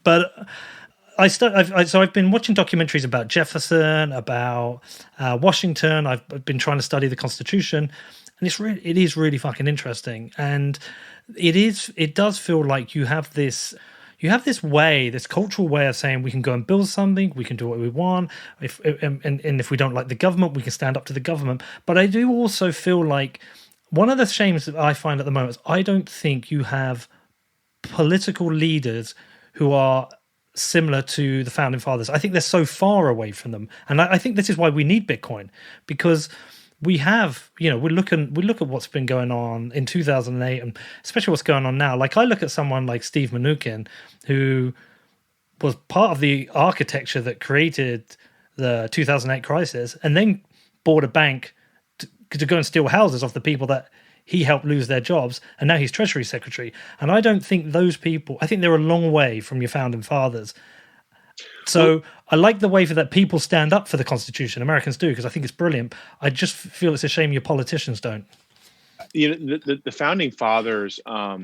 But I've been watching documentaries about Jefferson, about Washington. I've been trying to study the Constitution. And it is really fucking interesting, and it does feel like you have this way, this cultural way of saying we can go and build something, we can do what we want. And if we don't like the government, we can stand up to the government. But I do also feel like one of the shames that I find at the moment is I don't think you have political leaders who are similar to the founding fathers. I think they're so far away from them, and I think this is why we need Bitcoin, because we have, we look at what's been going on in 2008 and especially what's going on now. Like I look at someone like Steve Mnuchin, who was part of the architecture that created the 2008 crisis and then bought a bank to go and steal houses off the people that he helped lose their jobs. And now he's Treasury Secretary. And I don't think those people, I think they're a long way from your founding fathers. So I like the way that people stand up for the Constitution. Americans do, because I think it's brilliant. I just feel it's a shame your politicians don't. The founding fathers, I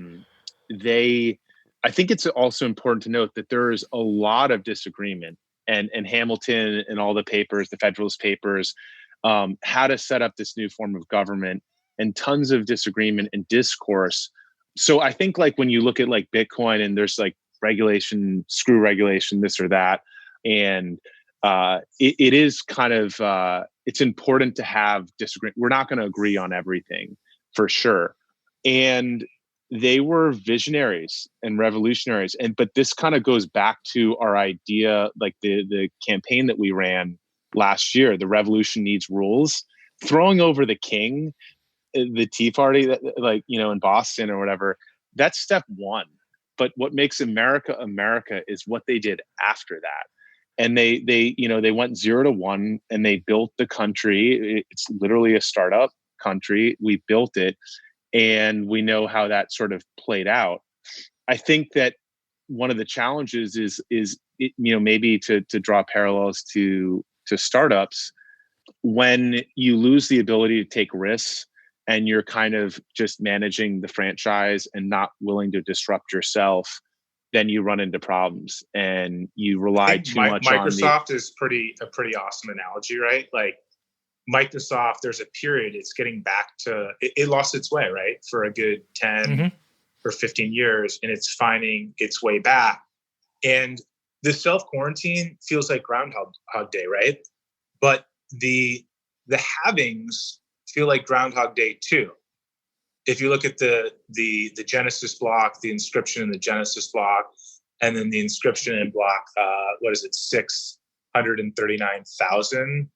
think it's also important to note that there is a lot of disagreement, and Hamilton and all the papers, the Federalist Papers, how to set up this new form of government, and tons of disagreement and discourse. So I think like when you look at like Bitcoin and there's like regulation, screw regulation, this or that. And it is kind of, it's important to have disagreement. We're not going to agree on everything for sure. And they were visionaries and revolutionaries. But this kind of goes back to our idea, like the campaign that we ran last year, the revolution needs rules, throwing over the king, the Tea Party, that, like, in Boston or whatever, that's step one. But what makes America America is what they did after that. And they went 0 to 1 and they built the country. It's literally a startup country. We built it, and we know how that sort of played out. I think that one of the challenges is maybe to draw parallels to startups. When you lose the ability to take risks and you're kind of just managing the franchise and not willing to disrupt yourself, then you run into problems and you rely too much on Microsoft is a pretty awesome analogy, right? Like Microsoft, there's a period it's getting back to, it lost its way, right? For a good 10 or 15 years, and it's finding its way back. And the self-quarantine feels like Groundhog Day, right? But the halvings feel like Groundhog Day too. If you look at the Genesis block, the inscription in the Genesis block, and then the inscription in block, 639,000.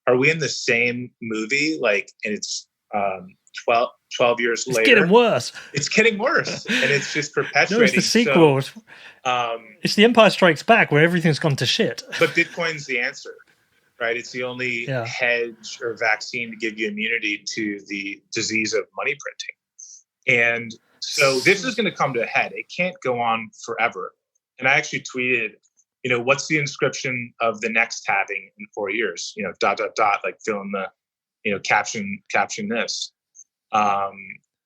Are we in the same movie? Like, and it's 12 years later. It's getting worse. It's getting worse, and it's just perpetuating. No, it's the sequel. So, it's the Empire Strikes Back, where everything's gone to shit. But Bitcoin's the answer. Right, it's the only hedge or vaccine to give you immunity to the disease of money printing. And so this is going to come to a head. It can't go on forever. And I actually tweeted, what's the inscription of the next halving in 4 years? ... like fill in the, caption this.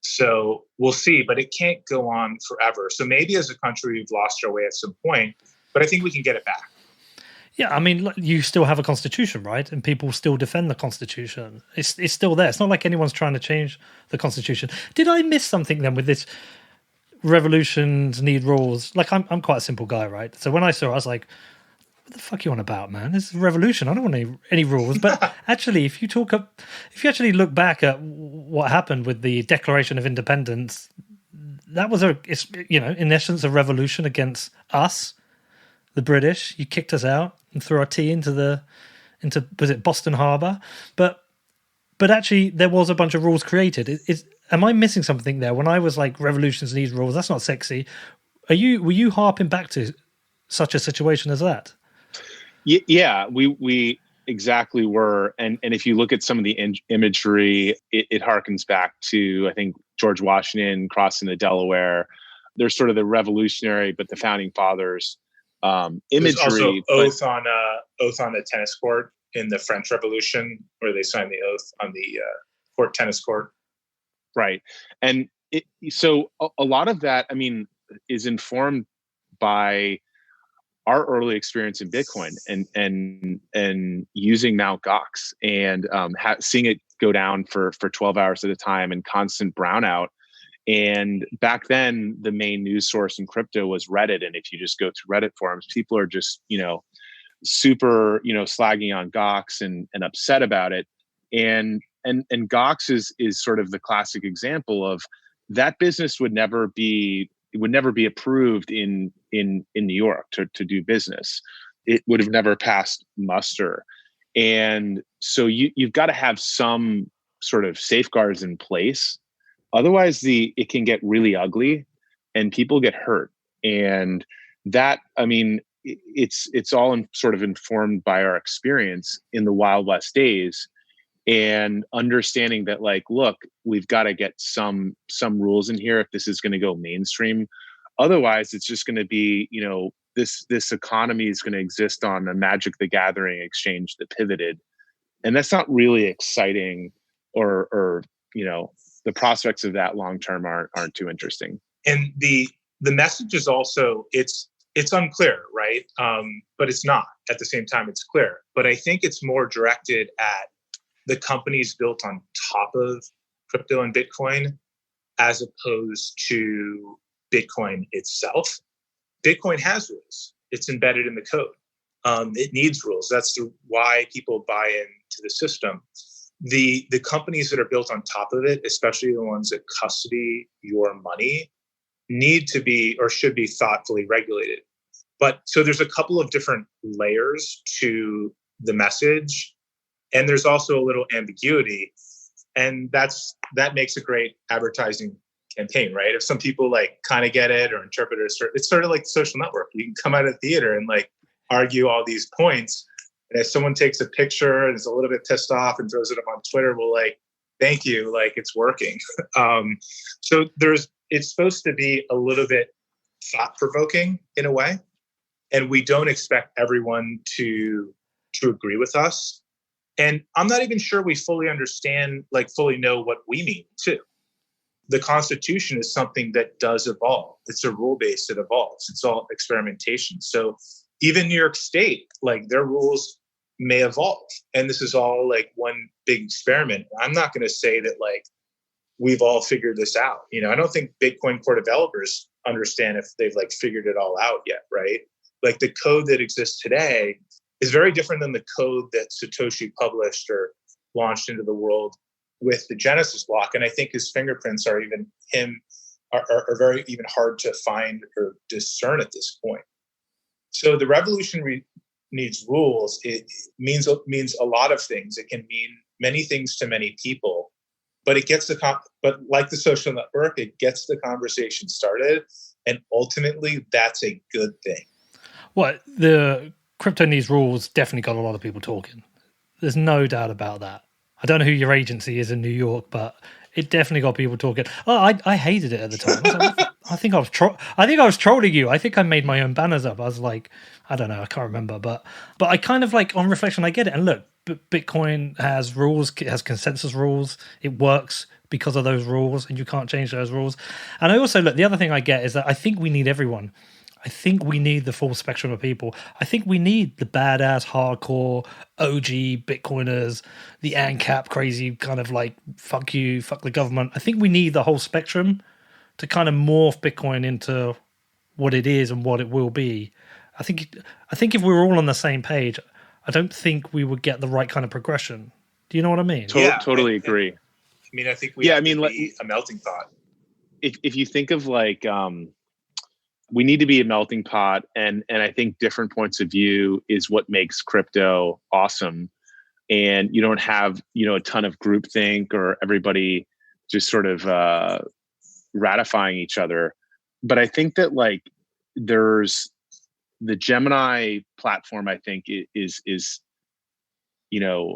So we'll see, but it can't go on forever. So maybe as a country, we've lost our way at some point, but I think we can get it back. Yeah, I mean, you still have a constitution, right? And people still defend the constitution. It's still there. It's not like anyone's trying to change the constitution. Did I miss something then with this revolutions need rules? Like, I'm quite a simple guy, right? So when I saw it, I was like, what the fuck you on about, man? This is a revolution. I don't want any rules. But actually, if you actually look back at what happened with the Declaration of Independence, that was in essence, a revolution against us, the British. You kicked us out and threw our tea into was it Boston Harbor? But actually, there was a bunch of rules created. Am I missing something there? When I was like, revolutions need rules, that's not sexy. Were you harping back to such a situation as that? Yeah, we exactly were. And if you look at some of the imagery, it harkens back to, I think, George Washington crossing the Delaware. There's sort of the revolutionary, but the founding fathers imagery. There's also oath on the tennis court in the French Revolution, where they signed the oath on the tennis court. Right. And so a lot of that, I mean, is informed by our early experience in Bitcoin and using Mt. Gox and seeing it go down for 12 hours at a time and constant brownout. And back then, the main news source in crypto was Reddit. And if you just go to Reddit forums, people are just, super, slagging on Gox and upset about it. And Gox is sort of the classic example of that business would never be approved in New York to do business. It would have never passed muster. And so you've got to have some sort of safeguards in place. Otherwise, it can get really ugly and people get hurt. And that, I mean, it's all sort of informed by our experience in the Wild West days and understanding that, like, look, we've got to get some rules in here if this is going to go mainstream. Otherwise, it's just going to be, this economy is going to exist on a Magic the Gathering exchange that pivoted. And that's not really exciting or the prospects of that long term aren't too interesting. And the message is also it's unclear, right? But it's not. At the same time, it's clear. But I think it's more directed at the companies built on top of crypto and Bitcoin, as opposed to Bitcoin itself. Bitcoin has rules. It's embedded in the code. It needs rules. That's why people buy into the system. The companies that are built on top of it, especially the ones that custody your money, need to be or should be thoughtfully regulated. But so there's a couple of different layers to the message, and there's also a little ambiguity, and that makes a great advertising campaign, right? If some people like kind of get it or interpret it, it's sort of like Social Network. You can come out of theater and like argue all these points, and if someone takes a picture and is a little bit pissed off and throws it up on Twitter, we'll like, thank you, like it's working. So it's supposed to be a little bit thought-provoking in a way, and we don't expect everyone to agree with us. And I'm not even sure we fully understand, like fully know what we mean too. The Constitution is something that does evolve. It's a rule base that evolves. It's all experimentation. So even New York State, like their rules may evolve. And this is all like one big experiment. I'm not going to say that like we've all figured this out. I don't think Bitcoin core developers understand if they've like figured it all out yet, right? Like the code that exists today is very different than the code that Satoshi published or launched into the world with the Genesis block. And I think his fingerprints are very even hard to find or discern at this point. So the revolution needs rules. It means a lot of things. It can mean many things to many people, but but like the Social Network, it gets the conversation started, and ultimately that's a good thing. Well, the crypto needs rules definitely got a lot of people talking. There's no doubt about that. I don't know who your agency is in New York, but it definitely got people talking. Oh, I hated it at the time. I think I was trolling you. I think I made my own banners up. I was like, I don't know, I can't remember, but I kind of like on reflection, I get it. And look, Bitcoin has rules, it has consensus rules. It works because of those rules, and you can't change those rules. And I also look. The other thing I get is that I think we need everyone. I think we need the full spectrum of people. I think we need the badass, hardcore, OG Bitcoiners, the ANCAP crazy kind of like, fuck you, fuck the government. I think we need the whole spectrum to kind of morph Bitcoin into what it is and what it will be. I think if we were all on the same page, I don't think we would get the right kind of progression. Do you know what I mean? Totally agree. I mean, I think we have to be a melting pot. If you think of like, we need to be a melting pot, and I think different points of view is what makes crypto awesome. And you don't have, a ton of groupthink or everybody just sort of ratifying each other. But I think that like there's the Gemini platform, I think is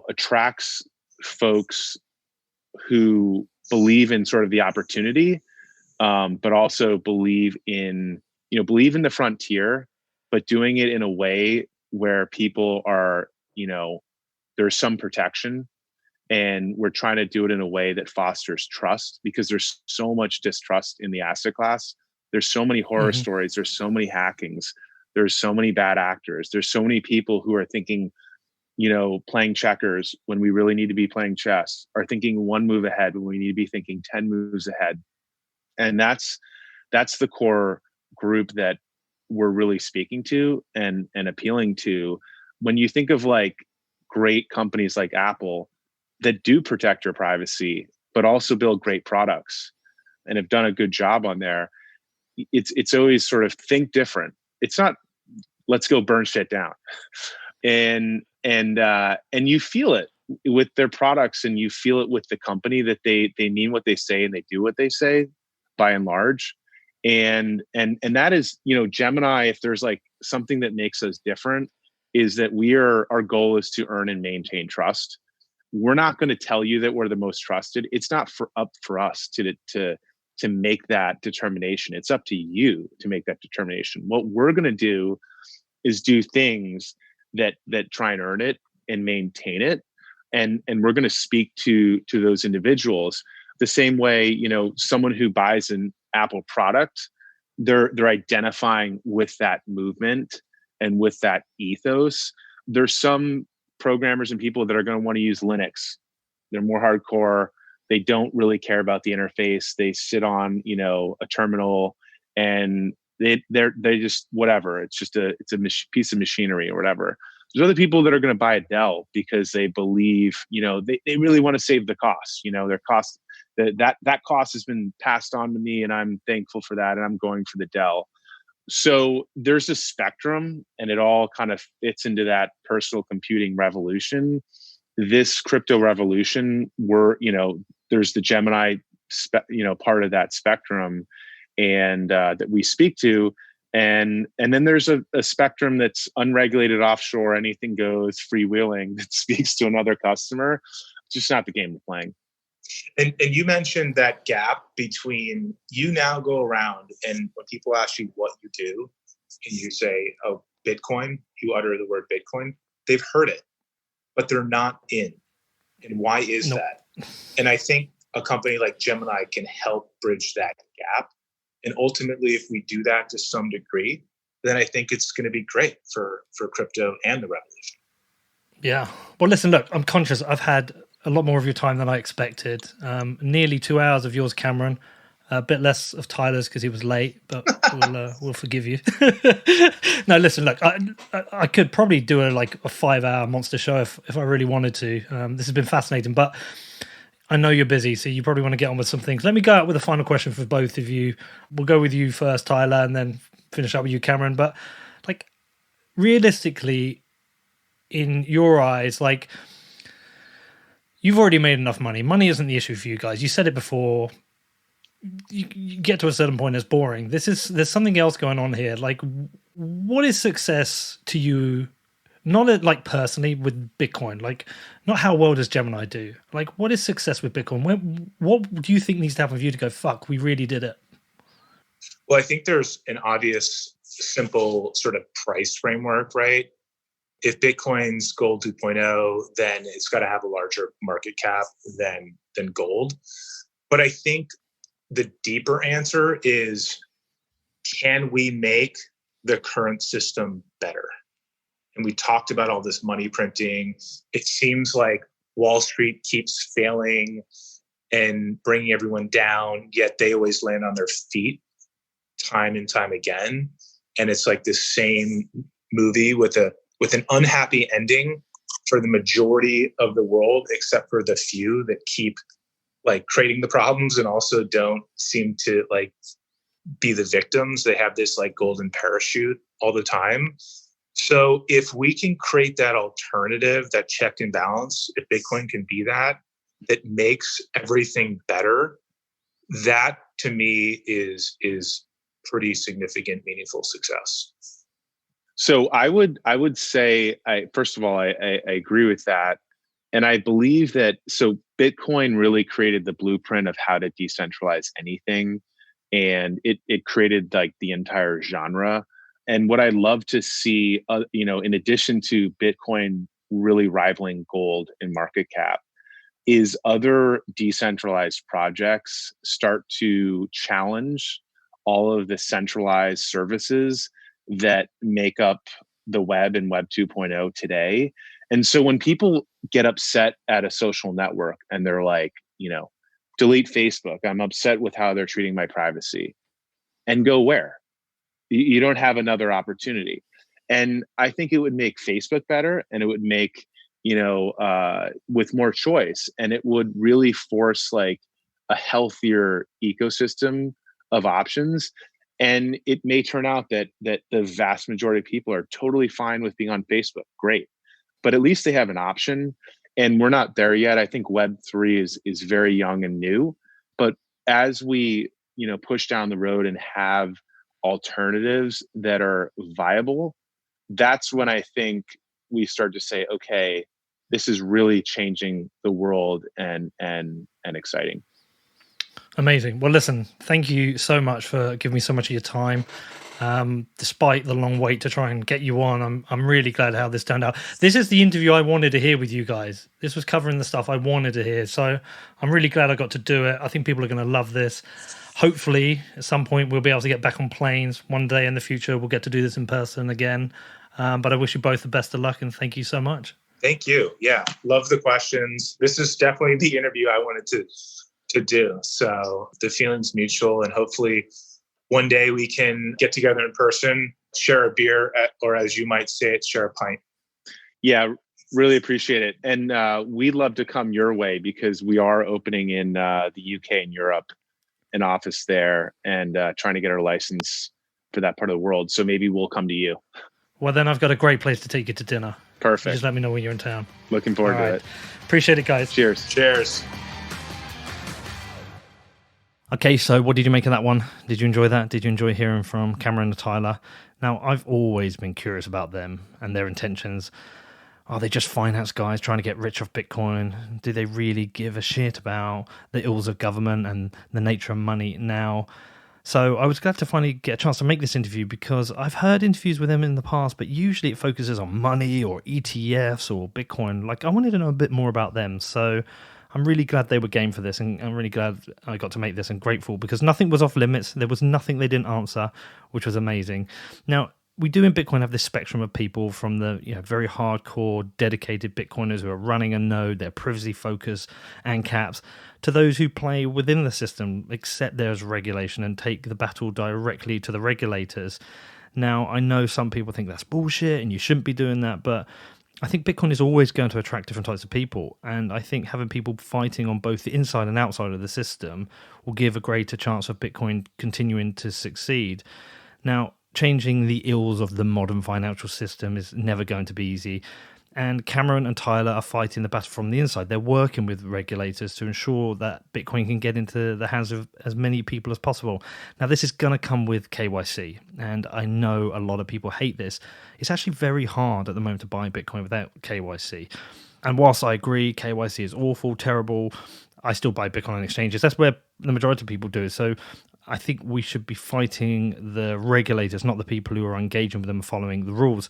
attracts folks who believe in sort of the opportunity, but also believe in the frontier, but doing it in a way where people are, there's some protection, and we're trying to do it in a way that fosters trust, because there's so much distrust in the asset class. There's so many horror stories. There's so many hackings. There's so many bad actors. There's so many people who are thinking, playing checkers when we really need to be playing chess, are thinking one move ahead when we need to be thinking 10 moves ahead. And that's the core group that we're really speaking to and appealing to. When you think of like great companies like Apple that do protect your privacy, but also build great products and have done a good job on there, it's always sort of think different. It's not, let's go burn shit down. And you feel it with their products, and you feel it with the company that they mean what they say and they do what they say by and large. And that is, Gemini, if there's like something that makes us different, is that our goal is to earn and maintain trust. We're not going to tell you that we're the most trusted. It's not up for us to make that determination. It's up to you to make that determination. What we're going to do is do things that try and earn it and maintain it. And we're going to speak to those individuals the same way, someone who buys an Apple product, they're identifying with that movement and with that ethos. There's some programmers and people that are going to want to use Linux. They're more hardcore. They don't really care about the interface. They sit on, a terminal, and they just whatever. It's just it's a piece of machinery or whatever. There's other people that are going to buy a Dell because they believe, they really want to save the cost. Their cost, that cost has been passed on to me, and I'm thankful for that, and I'm going for the Dell. So there's a spectrum, and it all kind of fits into that personal computing revolution. This crypto revolution, there's the Gemini, part of that spectrum, and that we speak to. And then there's a spectrum that's unregulated, offshore, anything goes, freewheeling, that speaks to another customer. It's just not the game we're playing. And you mentioned that gap between, you now go around, and when people ask you what you do and you say, oh, Bitcoin, you utter the word Bitcoin, they've heard it, but they're not in. And why is that? And I think a company like Gemini can help bridge that gap. And ultimately, if we do that to some degree, then I think it's going to be great for crypto and the revolution. Yeah. Well, listen, look, I'm conscious I've had a lot more of your time than I expected. Nearly 2 hours of yours, Cameron. A bit less of Tyler's because he was late, but we'll forgive you. No, listen, look, I could probably do a 5-hour monster show if I really wanted to. This has been fascinating, but I know you're busy, so you probably want to get on with some things. Let me go out with a final question for both of you. We'll go with you first, Tyler, and then finish up with you, Cameron. But realistically, in your eyes, you've already made enough money. Money isn't the issue for you guys. You said it before. You get to a certain point, it's boring. There's something else going on here. What is success to you? Not personally with Bitcoin. Not how well does Gemini do. What is success with Bitcoin? What do you think needs to happen for you to go, fuck, we really did it? Well, I think there's an obvious, simple sort of price framework, right? If Bitcoin's gold 2.0, then it's got to have a larger market cap than gold. But I think the deeper answer is, can we make the current system better. And we talked about all this money printing. It seems like Wall Street keeps failing and bringing everyone down, yet they always land on their feet time and time again. And it's like this same movie with an unhappy ending for the majority of the world, except for the few that keep like creating the problems and also don't seem to like be the victims. They have this like golden parachute all the time. So if we can create that alternative, that check and balance, if Bitcoin can be that makes everything better, that to me is pretty significant, meaningful success. So I would say, first of all, I agree with that. And I believe that, so Bitcoin really created the blueprint of how to decentralize anything. And it created like the entire genre. And what I'd love to see, in addition to Bitcoin really rivaling gold in market cap, is other decentralized projects start to challenge all of the centralized services that make up the web and Web 2.0 today. And so when people get upset at a social network and they're like, delete Facebook, I'm upset with how they're treating my privacy, and go where? You don't have another opportunity. And I think it would make Facebook better, and it would make, with more choice, and it would really force like a healthier ecosystem of options. And it may turn out that the vast majority of people are totally fine with being on Facebook. Great. But at least they have an option. And we're not there yet. I think Web3 is very young and new. But as we, push down the road and have alternatives that are viable, that's when I think we start to say, okay, this is really changing the world and exciting. Amazing. Well, listen, thank you so much for giving me so much of your time. Despite the long wait to try and get you on, I'm really glad how this turned out. This is the interview I wanted to hear with you guys. This was covering the stuff I wanted to hear. So I'm really glad I got to do it. I think people are going to love this. Hopefully, at some point, we'll be able to get back on planes. One day in the future, we'll get to do this in person again. But I wish you both the best of luck, and thank you so much. Thank you. Yeah, love the questions. This is definitely the interview I wanted to do. So the feeling's mutual, and hopefully one day we can get together in person, share a beer, or as you might say it, share a pint. Yeah, really appreciate it. And we'd love to come your way, because we are opening in the UK and Europe an office there, and trying to get our license for that part of the world. So maybe we'll come to you. Well, then I've got a great place to take you to dinner. Perfect. Just let me know when you're in town. Looking forward to it. Appreciate it, guys. Cheers. Cheers. Okay, so what did you make of that one? Did you enjoy that? Did you enjoy hearing from Cameron and Tyler? Now, I've always been curious about them and their intentions. Are they just finance guys trying to get rich off Bitcoin? Do they really give a shit about the ills of government and the nature of money now? So I was glad to finally get a chance to make this interview, because I've heard interviews with them in the past, but usually it focuses on money or ETFs or Bitcoin. Like, I wanted to know a bit more about them. So I'm really glad they were game for this, and I'm really glad I got to make this, and grateful, because nothing was off limits. There was nothing they didn't answer, which was amazing. Now, we do in Bitcoin have this spectrum of people, from the very hardcore, dedicated Bitcoiners who are running a node, they're privacy focused and caps, to those who play within the system, accept there's regulation, and take the battle directly to the regulators. Now, I know some people think that's bullshit and you shouldn't be doing that, but I think Bitcoin is always going to attract different types of people. And I think having people fighting on both the inside and outside of the system will give a greater chance of Bitcoin continuing to succeed. Now, changing the ills of the modern financial system is never going to be easy. And Cameron and Tyler are fighting the battle from the inside. They're working with regulators to ensure that Bitcoin can get into the hands of as many people as possible. Now, this is going to come with KYC. And I know a lot of people hate this. It's actually very hard at the moment to buy Bitcoin without KYC. And whilst I agree KYC is awful, terrible, I still buy Bitcoin on exchanges. That's where the majority of people do. So I think we should be fighting the regulators, not the people who are engaging with them and following the rules.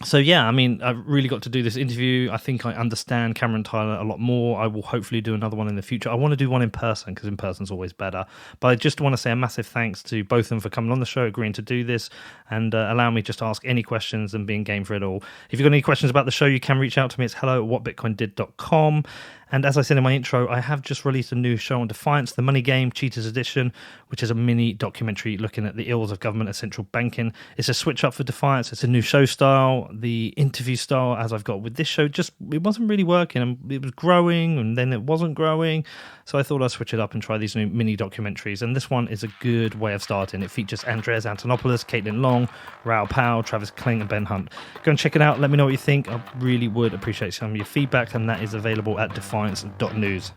So yeah, I mean, I really got to do this interview. I think I understand Cameron Tyler a lot more. I will hopefully do another one in the future. I want to do one in person because in person's always better. But I just want to say a massive thanks to both of them for coming on the show, agreeing to do this, and allow me just to ask any questions and being game for it all. If you've got any questions about the show, you can reach out to me. It's hello@whatbitcoindid.com. And as I said in my intro, I have just released a new show on Defiance, The Money Game, Cheaters Edition, which is a mini documentary looking at the ills of government and central banking. It's a switch up for Defiance. It's a new show style. The interview style, as I've got with this show, just it wasn't really working. And it was growing, and then it wasn't growing. So I thought I'd switch it up and try these new mini documentaries. And this one is a good way of starting. It features Andreas Antonopoulos, Caitlin Long, Raoul Powell, Travis Kling, and Ben Hunt. Go and check it out. Let me know what you think. I really would appreciate some of your feedback, and that is available at defiance.news.